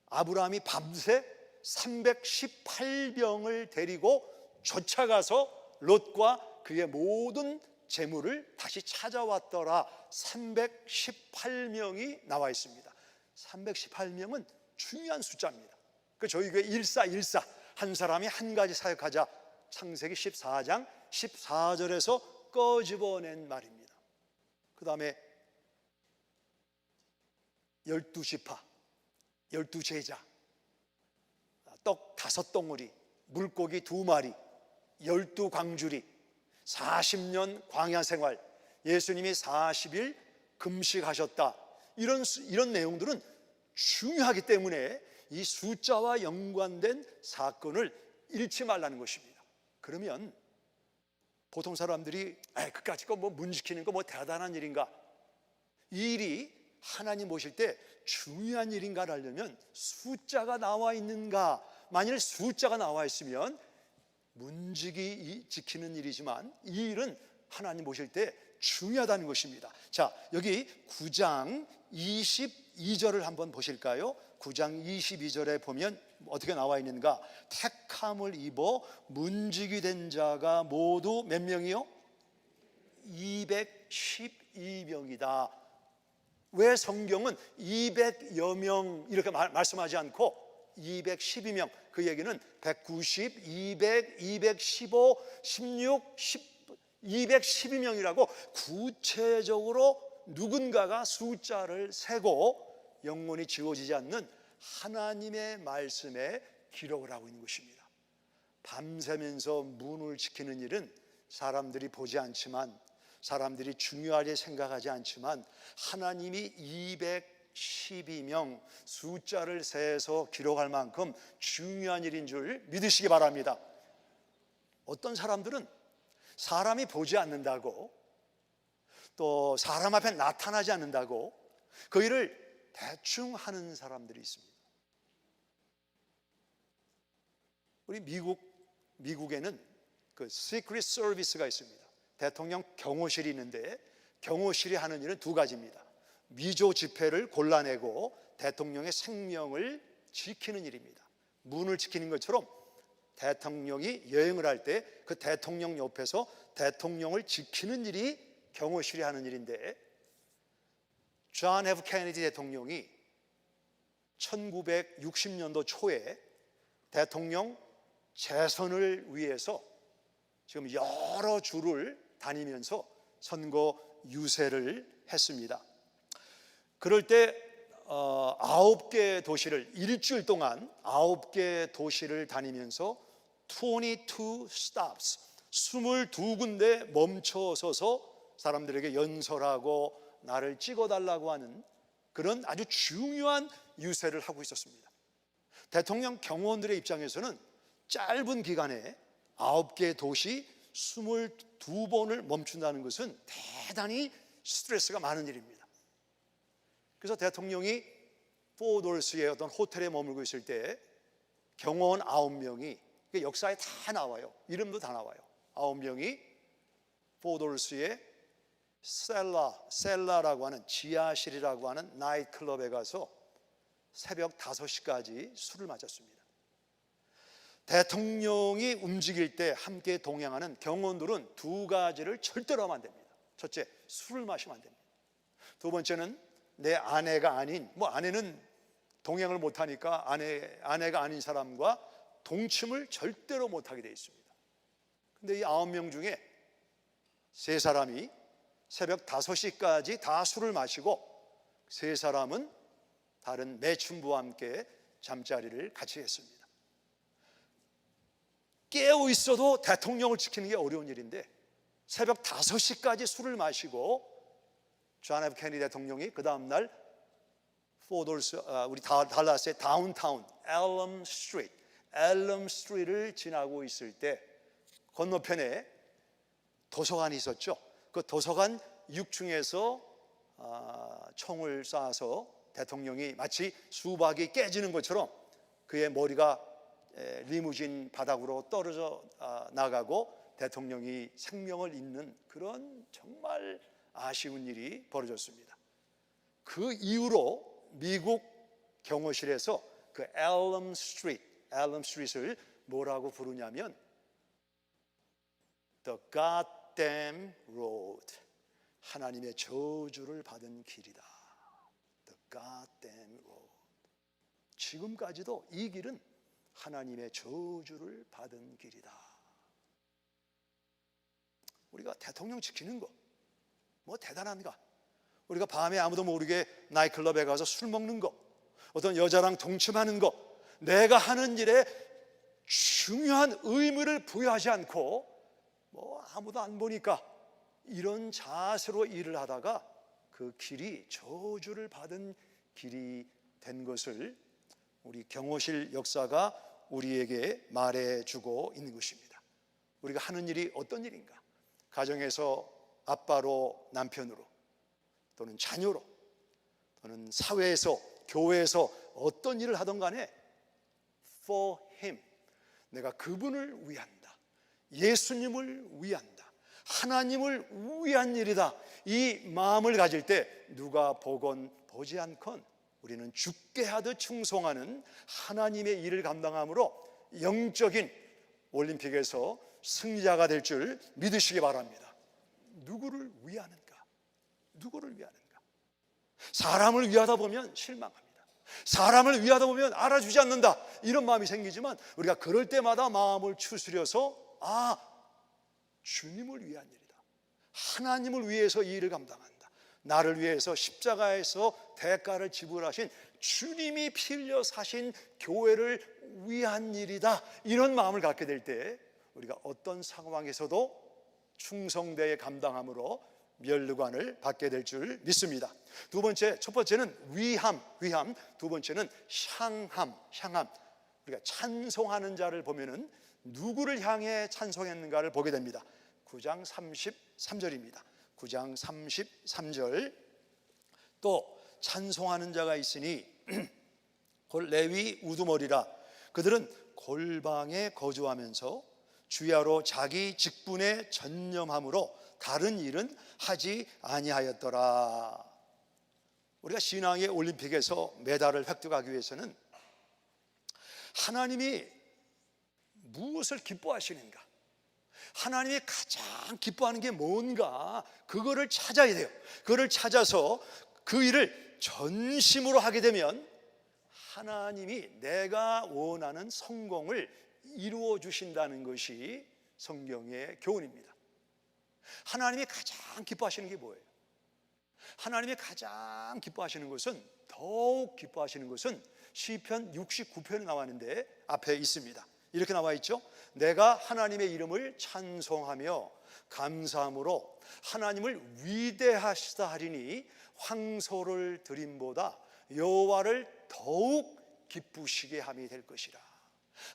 아브라함이 밤새 318명을 데리고 쫓아가서 롯과 그의 모든 재물을 다시 찾아왔더라. 318명이 나와 있습니다. 318명은 중요한 숫자입니다. 그 저희 교회 1414, 한 사람이 한 가지 사역하자, 창세기 14장 14절에서 꺼집어낸 말입니다. 그 다음에 12지파, 12제자, 떡 5덩어리, 물고기 2마리, 12광주리, 40년 광야 생활, 예수님이 40일 금식하셨다. 이런 내용들은 중요하기 때문에 이 숫자와 연관된 사건을 잃지 말라는 것입니다. 그러면 보통 사람들이 그까짓 거 뭐 문 지키는 거 뭐 대단한 일인가? 이 일이 하나님 보실 때 중요한 일인가를 알려면 숫자가 나와 있는가? 만일 숫자가 나와 있으면 문지기 지키는 일이지만 이 일은 하나님 보실 때 중요하다는 것입니다. 자, 여기 9장 22절을 한번 보실까요? 9장 22절에 보면 어떻게 나와 있는가? 택함을 입어 문지기 된 자가 모두 몇 명이요? 212명이다. 왜 성경은 200여 명 이렇게 말씀하지 않고 212명, 그 얘기는 190, 200, 215, 16, 212명이라고 구체적으로 누군가가 숫자를 세고 영원히 지워지지 않는 하나님의 말씀에 기록을 하고 있는 것입니다. 밤새면서 문을 지키는 일은 사람들이 보지 않지만, 사람들이 중요하게 생각하지 않지만 하나님이 212명 숫자를 세서 기록할 만큼 중요한 일인 줄 믿으시기 바랍니다. 어떤 사람들은 사람이 보지 않는다고, 또 사람 앞에 나타나지 않는다고 그 일을 대충 하는 사람들이 있습니다. 우리 미국에는 그 시크릿 서비스가 있습니다. 대통령 경호실이 있는데 경호실이 하는 일은 두 가지입니다. 위조 지폐를 골라내고 대통령의 생명을 지키는 일입니다. 문을 지키는 것처럼 대통령이 여행을 할 때 그 대통령 옆에서 대통령을 지키는 일이 경호실이 하는 일인데, 존 F 케네디 대통령이 1960년도 초에 대통령 재선을 위해서 지금 여러 주를 다니면서 선거 유세를 했습니다. 그럴 때 9개 도시를 일주일 동안 9개 도시를 다니면서 22 stops, 22군데 멈춰서서 사람들에게 연설하고 나를 찍어달라고 하는 그런 아주 중요한 유세를 하고 있었습니다. 대통령 경호원들의 입장에서는 짧은 기간에 9개 도시 22번을 멈춘다는 것은 대단히 스트레스가 많은 일입니다. 그래서 대통령이 포돌스의 어떤 호텔에 머물고 있을 때 경호원 9명이, 역사에 다 나와요. 이름도 다 나와요. 9명이 포돌스의 셀라라고 하는 지하실이라고 하는 나이트클럽에 가서 새벽 5시까지 술을 마셨습니다. 대통령이 움직일 때 함께 동행하는 경호원들은 두 가지를 절대로 하면 안 됩니다. 첫째, 술을 마시면 안 됩니다. 두 번째는 내 아내가 아닌, 아내는 동행을 못하니까 아내가 아닌 사람과 동침을 절대로 못하게 되어 있습니다. 근데 이 9명 중에 3사람이 새벽 5시까지 다 술을 마시고 3사람은 다른 매춘부와 함께 잠자리를 같이 했습니다. 깨어 있어도 대통령을 지키는 게 어려운 일인데 새벽 5시까지 술을 마시고 존 F 케네디 대통령이 그 다음날 우리 달라스의 다운타운 엘럼 스트리트를 지나고 있을 때 건너편에 도서관이 있었죠. 그 도서관 6층에서 총을 쏴서 대통령이 마치 수박이 깨지는 것처럼 그의 머리가 리무진 바닥으로 떨어져 나가고 대통령이 생명을 잃는 그런 정말 아쉬운 일이 벌어졌습니다. 그 이후로 미국 경호실에서 그 엘럼 스트릿을 뭐라고 부르냐면 The goddamn road, 하나님의 저주를 받은 길이다. The goddamn road. 지금까지도 이 길은 하나님의 저주를 받은 길이다. 우리가 대통령 지키는 거 뭐 대단한가? 우리가 밤에 아무도 모르게 나이트클럽에 가서 술 먹는 거, 어떤 여자랑 동침하는 거, 내가 하는 일에 중요한 의무를 부여하지 않고 뭐 아무도 안 보니까 이런 자세로 일을 하다가 그 길이 저주를 받은 길이 된 것을 우리 경호실 역사가 우리에게 말해주고 있는 것입니다. 우리가 하는 일이 어떤 일인가? 가정에서 아빠로, 남편으로, 또는 자녀로, 또는 사회에서, 교회에서 어떤 일을 하던 간에 for him, 내가 그분을 위한다, 예수님을 위한다, 하나님을 위한 일이다, 이 마음을 가질 때 누가 보건 보지 않건 우리는 죽게 하듯 충성하는 하나님의 일을 감당함으로 영적인 올림픽에서 승리자가 될 줄 믿으시기 바랍니다. 누구를 위하는가? 누구를 위하는가? 사람을 위하다 보면 실망합니다. 사람을 위하다 보면 알아주지 않는다, 이런 마음이 생기지만 우리가 그럴 때마다 마음을 추스려서 주님을 위한 일이다, 하나님을 위해서 이 일을 감당한다, 나를 위해서 십자가에서 대가를 지불하신 주님이 피 흘려 사신 교회를 위한 일이다, 이런 마음을 갖게 될 때 우리가 어떤 상황에서도 충성되게 감당함으로 면류관을 받게 될 줄 믿습니다. 두 번째, 첫 번째는 위함, 두 번째는 향함. 우리가 찬송하는 자를 보면은 누구를 향해 찬송했는가를 보게 됩니다. 9장 33절입니다. 9장 33절. 또 찬송하는 자가 있으니 곧 레위 우두머리라. 그들은 골방에 거주하면서 주야로 자기 직분에 전념함으로 다른 일은 하지 아니하였더라. 우리가 신앙의 올림픽에서 메달을 획득하기 위해서는 하나님이 무엇을 기뻐하시는가, 하나님이 가장 기뻐하는 게 뭔가, 그거를 찾아야 돼요. 그거를 찾아서 그 일을 전심으로 하게 되면 하나님이 내가 원하는 성공을 이루어 주신다는 것이 성경의 교훈입니다. 하나님이 가장 기뻐하시는 게 뭐예요? 하나님이 가장 기뻐하시는 것은, 더욱 기뻐하시는 것은 시편 69편에 나왔는데 앞에 있습니다. 이렇게 나와 있죠. 내가 하나님의 이름을 찬송하며 감사함으로 하나님을 위대하시다 하리니 황소를 드림보다 여호와를 더욱 기쁘시게 함이 될 것이라.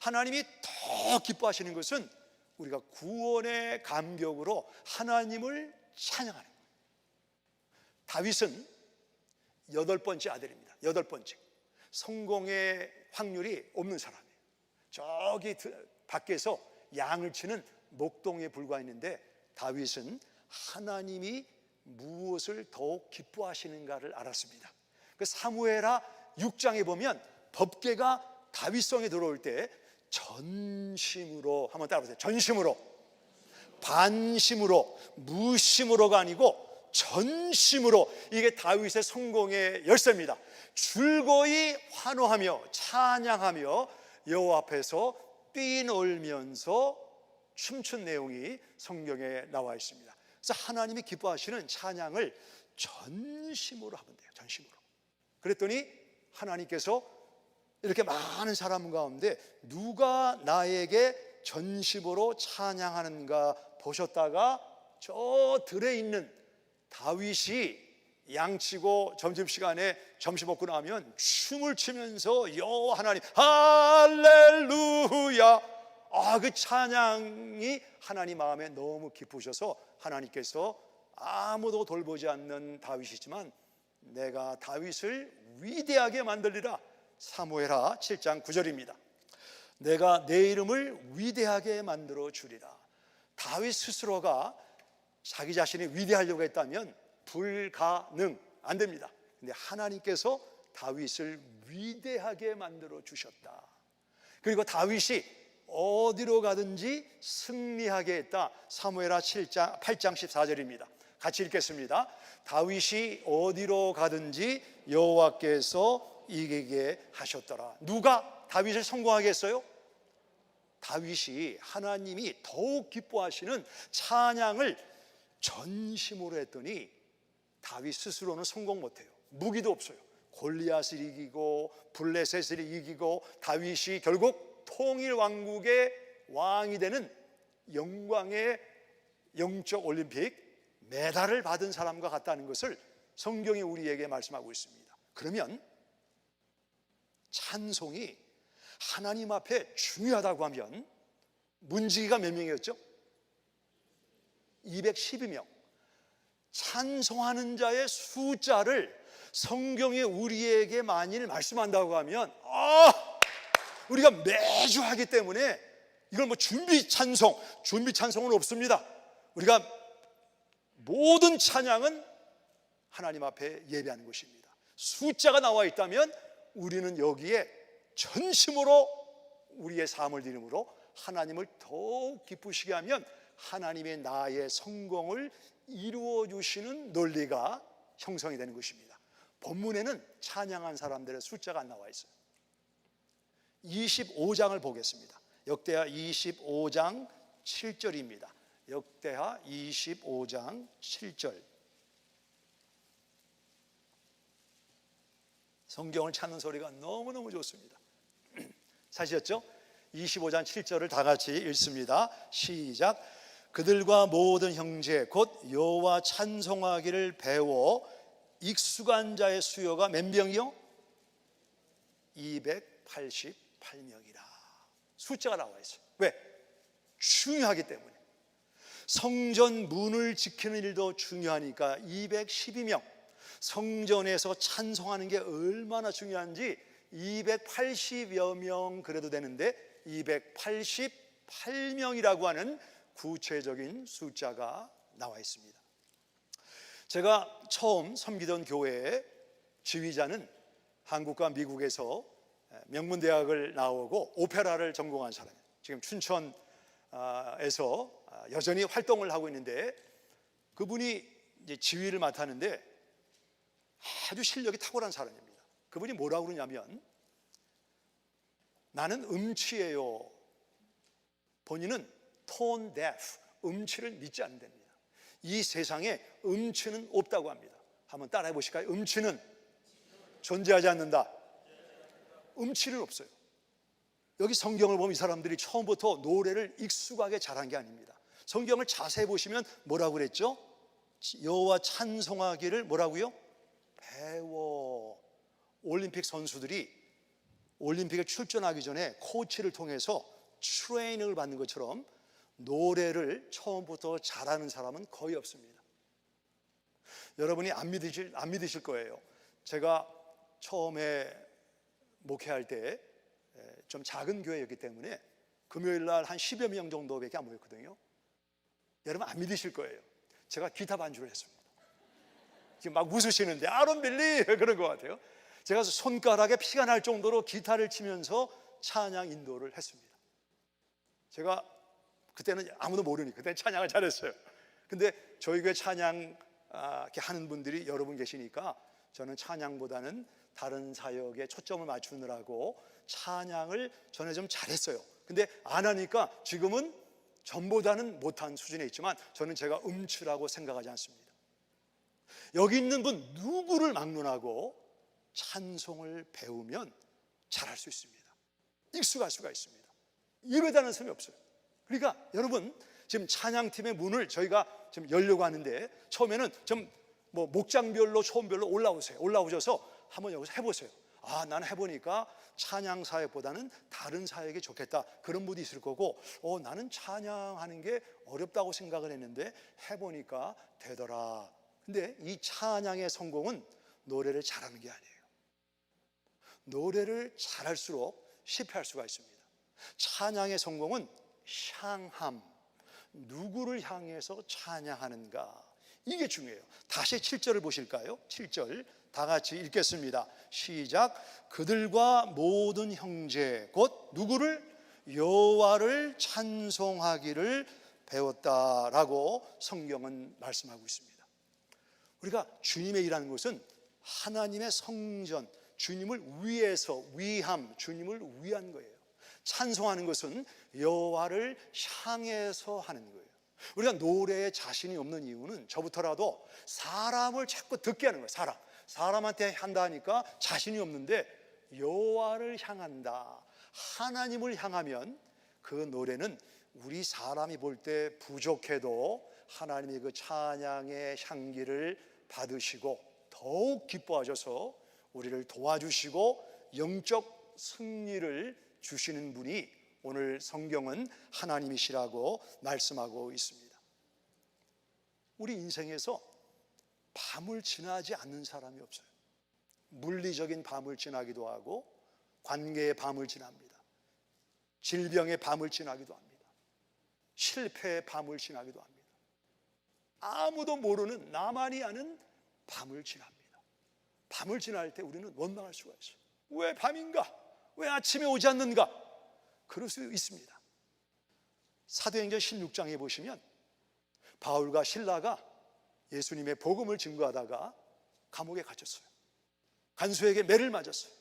하나님이 더 기뻐하시는 것은 우리가 구원의 감격으로 하나님을 찬양하는 거예요. 다윗은 8번째 아들입니다. 8번째. 성공의 확률이 없는 사람이에요. 저기 밖에서 양을 치는 목동에 불과했는데 다윗은 하나님이 무엇을 더욱 기뻐하시는가를 알았습니다. 그 사무엘하 6장에 보면 법궤가 다윗성에 들어올 때 전심으로, 한번 따라보세요. 전심으로, 반심으로, 무심으로가 아니고 전심으로, 이게 다윗의 성공의 열쇠입니다. 즐거이 환호하며 찬양하며 여호와 앞에서 뛰놀면서 춤춘 내용이 성경에 나와 있습니다. 그래서 하나님이 기뻐하시는 찬양을 전심으로 하면 돼요. 전심으로. 그랬더니 하나님께서 이렇게 많은 사람 가운데 누가 나에게 전심으로 찬양하는가 보셨다가 저 들에 있는 다윗이 양치고 점심시간에 점심 먹고 나면 춤을 추면서 여호와 하나님 할렐루야, 그 찬양이 하나님 마음에 너무 기쁘셔서 하나님께서 아무도 돌보지 않는 다윗이지만 내가 다윗을 위대하게 만들리라. 사무엘하 7장 9절입니다. 내가 내 이름을 위대하게 만들어 주리라. 다윗 스스로가 자기 자신이 위대하려고 했다면 불가능, 안 됩니다. 근데 하나님께서 다윗을 위대하게 만들어 주셨다. 그리고 다윗이 어디로 가든지 승리하게 했다. 사무엘하 8장 14절입니다. 같이 읽겠습니다. 다윗이 어디로 가든지 여호와께서 이기게 하셨더라. 누가 다윗을 성공하게 했어요? 다윗이 하나님이 더욱 기뻐하시는 찬양을 전심으로 했더니 다윗 스스로는 성공 못해요. 무기도 없어요. 골리앗을 이기고 블레셋을 이기고 다윗이 결국 통일 왕국의 왕이 되는 영광의 영적 올림픽 메달을 받은 사람과 같다는 것을 성경이 우리에게 말씀하고 있습니다. 그러면 찬송이 하나님 앞에 중요하다고 하면 문지기가 몇 명이었죠? 212명. 찬송하는 자의 숫자를 성경이 우리에게 만일 말씀한다고 하면 우리가 매주 하기 때문에 이걸 뭐 준비 찬송은 없습니다. 우리가 모든 찬양은 하나님 앞에 예배하는 것입니다. 숫자가 나와 있다면 우리는 여기에 전심으로 우리의 삶을 드림으로 하나님을 더욱 기쁘시게 하면 하나님의 나의 성공을 이루어 주시는 논리가 형성이 되는 것입니다. 본문에는 찬양한 사람들의 숫자가 안 나와 있어요. 25장을 보겠습니다. 역대하 25장 7절입니다. 역대하 25장 7절. 성경을 찾는 소리가 너무너무 좋습니다. 사시죠? 25장 7절을 다 같이 읽습니다. 시작. 그들과 모든 형제 곧 여호와 찬송하기를 배워 익숙한 자의 수요가 몇 명이요? 288명이라. 숫자가 나와 있어요. 왜? 중요하기 때문에. 성전 문을 지키는 일도 중요하니까 212명. 성전에서 찬송하는 게 얼마나 중요한지 280여 명 그래도 되는데 288명이라고 하는 구체적인 숫자가 나와 있습니다. 제가 처음 섬기던 교회의 지휘자는 한국과 미국에서 명문대학을 나오고 오페라를 전공한 사람이에요. 지금 춘천에서 여전히 활동을 하고 있는데 그분이 이제 지휘를 맡았는데 아주 실력이 탁월한 사람입니다. 그분이 뭐라고 그러냐면 나는 음치예요. 본인은 tone deaf, 음치를 믿지 않는답니다. 이 세상에 음치는 없다고 합니다. 한번 따라해 보실까요? 음치는 존재하지 않는다. 음치는 없어요. 여기 성경을 보면 이 사람들이 처음부터 노래를 익숙하게 잘한 게 아닙니다. 성경을 자세히 보시면 뭐라고 그랬죠? 여호와 찬송하기를 뭐라고요? 배워. 올림픽 선수들이 올림픽에 출전하기 전에 코치를 통해서 트레이닝을 받는 것처럼 노래를 처음부터 잘하는 사람은 거의 없습니다. 여러분이 안 믿으실 거예요. 제가 처음에 목회할 때 좀 작은 교회였기 때문에 금요일 날 한 10여 명 정도밖에 안 모였거든요. 여러분 안 믿으실 거예요. 제가 기타 반주를 했습니다. 지금 막 웃으시는데 아론 빌리 그런 것 같아요. 제가 손가락에 피가 날 정도로 기타를 치면서 찬양 인도를 했습니다. 제가 그때는 아무도 모르니까 그때 찬양을 잘했어요. 근데 저희 교회 찬양 이렇게 하는 분들이 여러분 계시니까 저는 찬양보다는 다른 사역에 초점을 맞추느라고 찬양을 전에 좀 잘했어요. 근데 안 하니까 지금은 전보다는 못한 수준에 있지만 저는 제가 음치라고 생각하지 않습니다. 여기 있는 분 누구를 막론하고 찬송을 배우면 잘할 수 있습니다. 익숙할 수가 있습니다. 예배다는 소리 없어요. 그러니까 여러분 지금 찬양팀의 문을 저희가 지금 열려고 하는데 처음에는 좀 뭐 목장별로 초음별로 올라오셔서 한번 여기서 해보세요. 나는 해보니까 찬양 사역보다는 다른 사역이 좋겠다. 그런 분이 있을 거고 나는 찬양하는 게 어렵다고 생각을 했는데 해보니까 되더라. 근데 이 찬양의 성공은 노래를 잘하는 게 아니에요. 노래를 잘할수록 실패할 수가 있습니다. 찬양의 성공은 향함, 누구를 향해서 찬양하는가, 이게 중요해요. 다시 7절을 보실까요? 7절 다 같이 읽겠습니다. 시작. 그들과 모든 형제 곧 누구를? 여호와를 찬송하기를 배웠다라고 성경은 말씀하고 있습니다. 우리가 주님의 일하는 것은 하나님의 성전, 주님을 위해서, 위함, 주님을 위한 거예요. 찬송하는 것은 여호와를 향해서 하는 거예요. 우리가 노래에 자신이 없는 이유는 저부터라도 사람을 자꾸 듣게 하는 거예요. 사람한테 한다 하니까 자신이 없는데 여호와를 향한다, 하나님을 향하면 그 노래는 우리 사람이 볼 때 부족해도 하나님의 그 찬양의 향기를 받으시고 더욱 기뻐하셔서 우리를 도와주시고 영적 승리를 주시는 분이 오늘 성경은 하나님이시라고 말씀하고 있습니다. 우리 인생에서 밤을 지나지 않는 사람이 없어요. 물리적인 밤을 지나기도 하고 관계의 밤을 지납니다. 질병의 밤을 지나기도 합니다. 실패의 밤을 지나기도 합니다. 아무도 모르는 나만이 아는 밤을 지납니다. 밤을 지날 때 우리는 원망할 수가 있어요. 왜 밤인가? 왜 아침에 오지 않는가? 그럴 수 있습니다. 사도행전 16장에 보시면 바울과 실라가 예수님의 복음을 증거하다가 감옥에 갇혔어요. 간수에게 매를 맞았어요.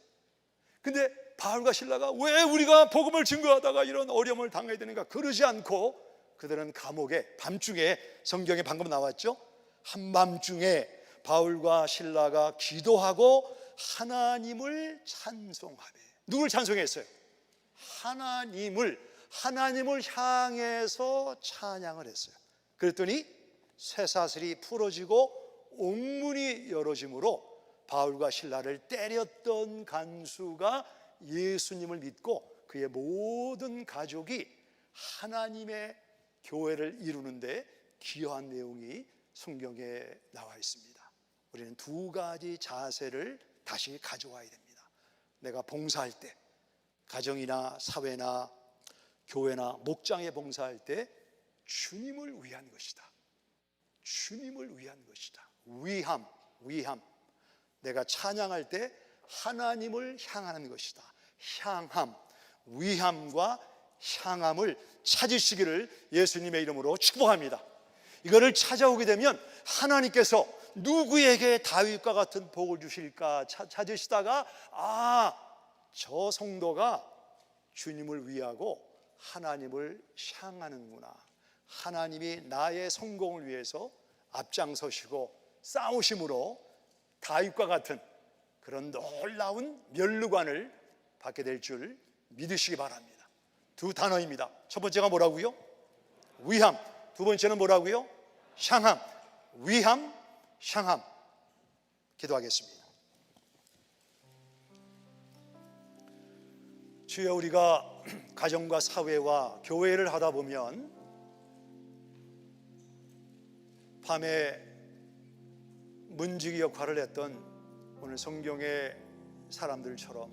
근데 바울과 실라가 왜 우리가 복음을 증거하다가 이런 어려움을 당해야 되는가? 그러지 않고 그들은 감옥에 밤중에, 성경에 방금 나왔죠? 한밤중에 바울과 실라가 기도하고 하나님을 찬송하네. 누굴 찬송했어요? 하나님을 향해서 찬양을 했어요. 그랬더니 쇠사슬이 풀어지고 옥문이 열어짐으로 바울과 실라를 때렸던 간수가 예수님을 믿고 그의 모든 가족이 하나님의 교회를 이루는데 기여한 내용이 성경에 나와 있습니다. 우리는 두 가지 자세를 다시 가져와야 됩니다. 내가 봉사할 때, 가정이나 사회나 교회나 목장에 봉사할 때 주님을 위한 것이다. 주님을 위한 것이다. 위함. 내가 찬양할 때 하나님을 향하는 것이다. 향함, 위함과 향함을 찾으시기를 예수님의 이름으로 축복합니다. 이거를 찾아오게 되면 하나님께서 누구에게 다윗과 같은 복을 주실까 찾으시다가 저 성도가 주님을 위하고 하나님을 향하는구나. 하나님이 나의 성공을 위해서 앞장서시고 싸우심으로 다윗과 같은 그런 놀라운 면류관을 받게 될 줄 믿으시기 바랍니다. 두 단어입니다. 첫 번째가 뭐라고요? 위함. 두 번째는 뭐라고요? 향함. 위함, 향함. 기도하겠습니다. 주여, 우리가 가정과 사회와 교회를 하다 보면 밤에 문지기 역할을 했던 오늘 성경의 사람들처럼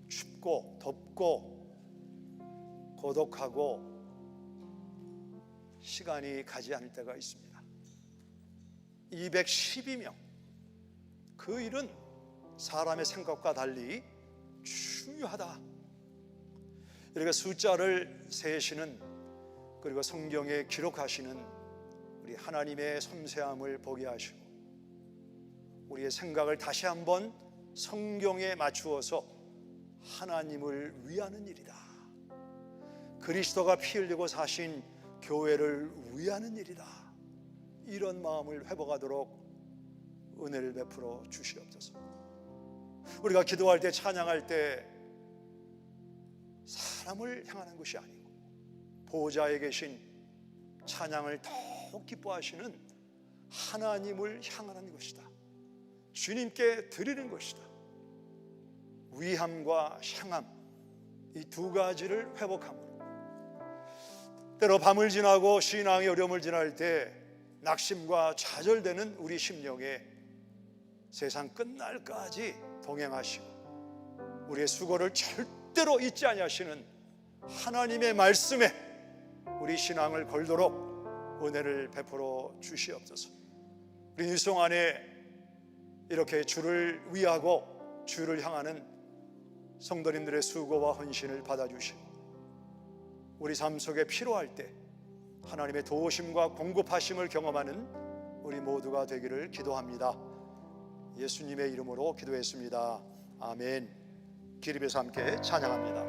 춥고 덥고 고독하고 시간이 가지 않을 때가 있습니다. 212명. 그 일은 사람의 생각과 달리 중요하다. 이렇게 숫자를 세시는, 그리고 성경에 기록하시는 우리 하나님의 섬세함을 보게 하시고 우리의 생각을 다시 한번 성경에 맞추어서 하나님을 위하는 일이다. 그리스도가 피 흘리고 사신 교회를 위하는 일이다. 이런 마음을 회복하도록 은혜를 베풀어 주시옵소서. 우리가 기도할 때, 찬양할 때 사람을 향하는 것이 아니고 보좌에 계신, 찬양을 더욱 기뻐하시는 하나님을 향하는 것이다. 주님께 드리는 것이다. 위함과 향함, 이 두 가지를 회복함으로 때로 밤을 지나고 신앙의 어려움을 지날 때 낙심과 좌절되는 우리 심령에 세상 끝날까지 동행하시고 우리의 수고를 절대로 잊지 아니하시는 하나님의 말씀에 우리 신앙을 걸도록 은혜를 베풀어 주시옵소서. 우리 일송 안에 이렇게 주를 위하고 주를 향하는 성도님들의 수고와 헌신을 받아주시고 우리 삶 속에 필요할 때 하나님의 도우심과 공급하심을 경험하는 우리 모두가 되기를 기도합니다. 예수님의 이름으로 기도했습니다. 아멘. 기립에서 함께 찬양합니다.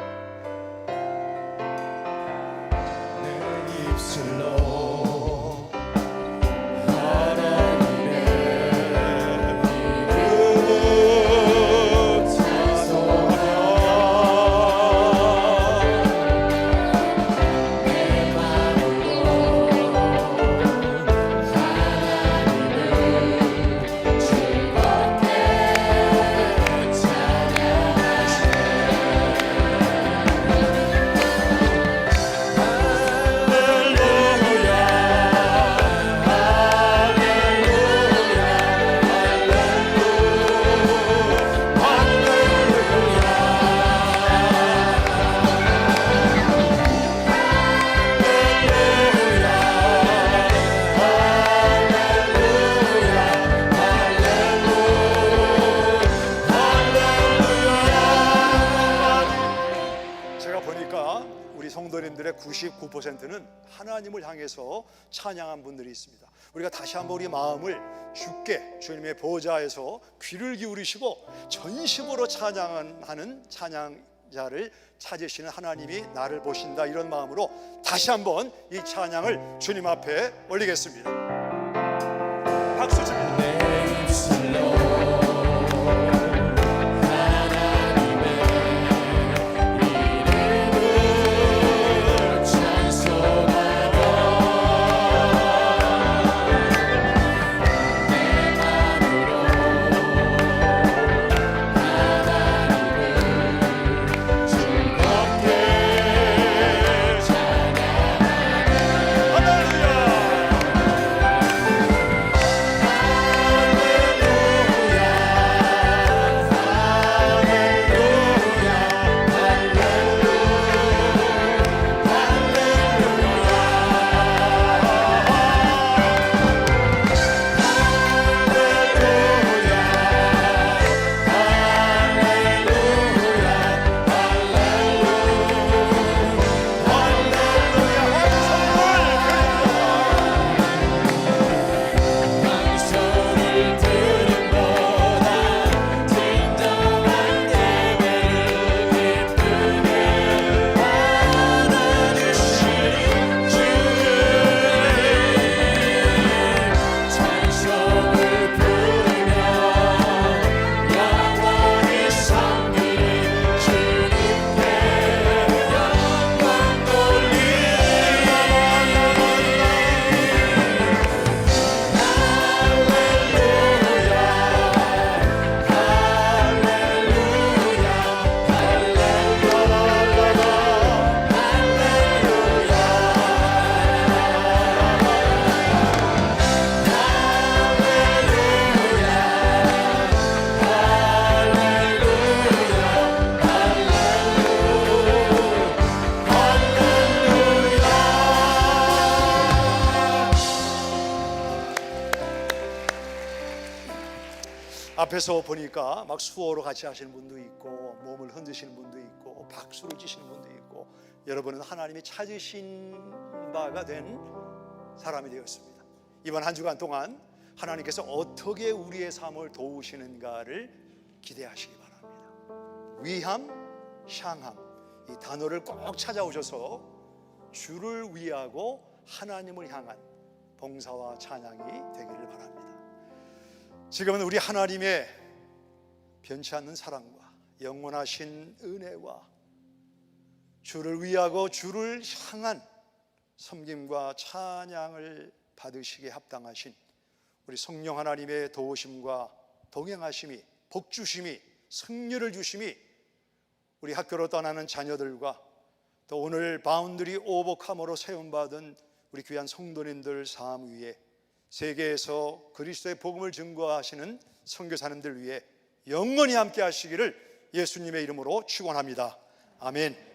내 입술로 하나님의 이름을 찬송하며 내 마음으로 하나님을 즐겁게 제가 보니까 우리 성도님들의 99%는 하나님을 향해서 찬양한 분들이 있습니다. 우리가 다시 한번 우리 마음을 주께 주님의 보좌에서 귀를 기울이시고 전심으로 찬양하는 찬양자를 찾으시는 하나님이 나를 보신다, 이런 마음으로 다시 한번 이 찬양을 주님 앞에 올리겠습니다. 박수 칩니다. 내 입술로 앞에서 보니까 막 수어로 같이 하시는 분도 있고 몸을 흔드시는 분도 있고 박수를 치시는 분도 있고, 여러분은 하나님이 찾으신 바가 된 사람이 되었습니다. 이번 한 주간 동안 하나님께서 어떻게 우리의 삶을 도우시는가를 기대하시기 바랍니다. 위함, 향함, 이 단어를 꼭 찾아오셔서 주를 위하고 하나님을 향한 봉사와 찬양이 되기를 바랍니다. 지금은 우리 하나님의 변치 않는 사랑과 영원하신 은혜와 주를 위하고 주를 향한 섬김과 찬양을 받으시기에 합당하신 우리 성령 하나님의 도우심과 동행하심이, 복주심이, 승리를 주심이 우리 학교로 떠나는 자녀들과 또 오늘 바운드리 오버카머로 세움받은 우리 귀한 성도님들 삶 위에, 세계에서 그리스도의 복음을 증거하시는 선교사님들 위해 영원히 함께 하시기를 예수님의 이름으로 축원합니다. 아멘.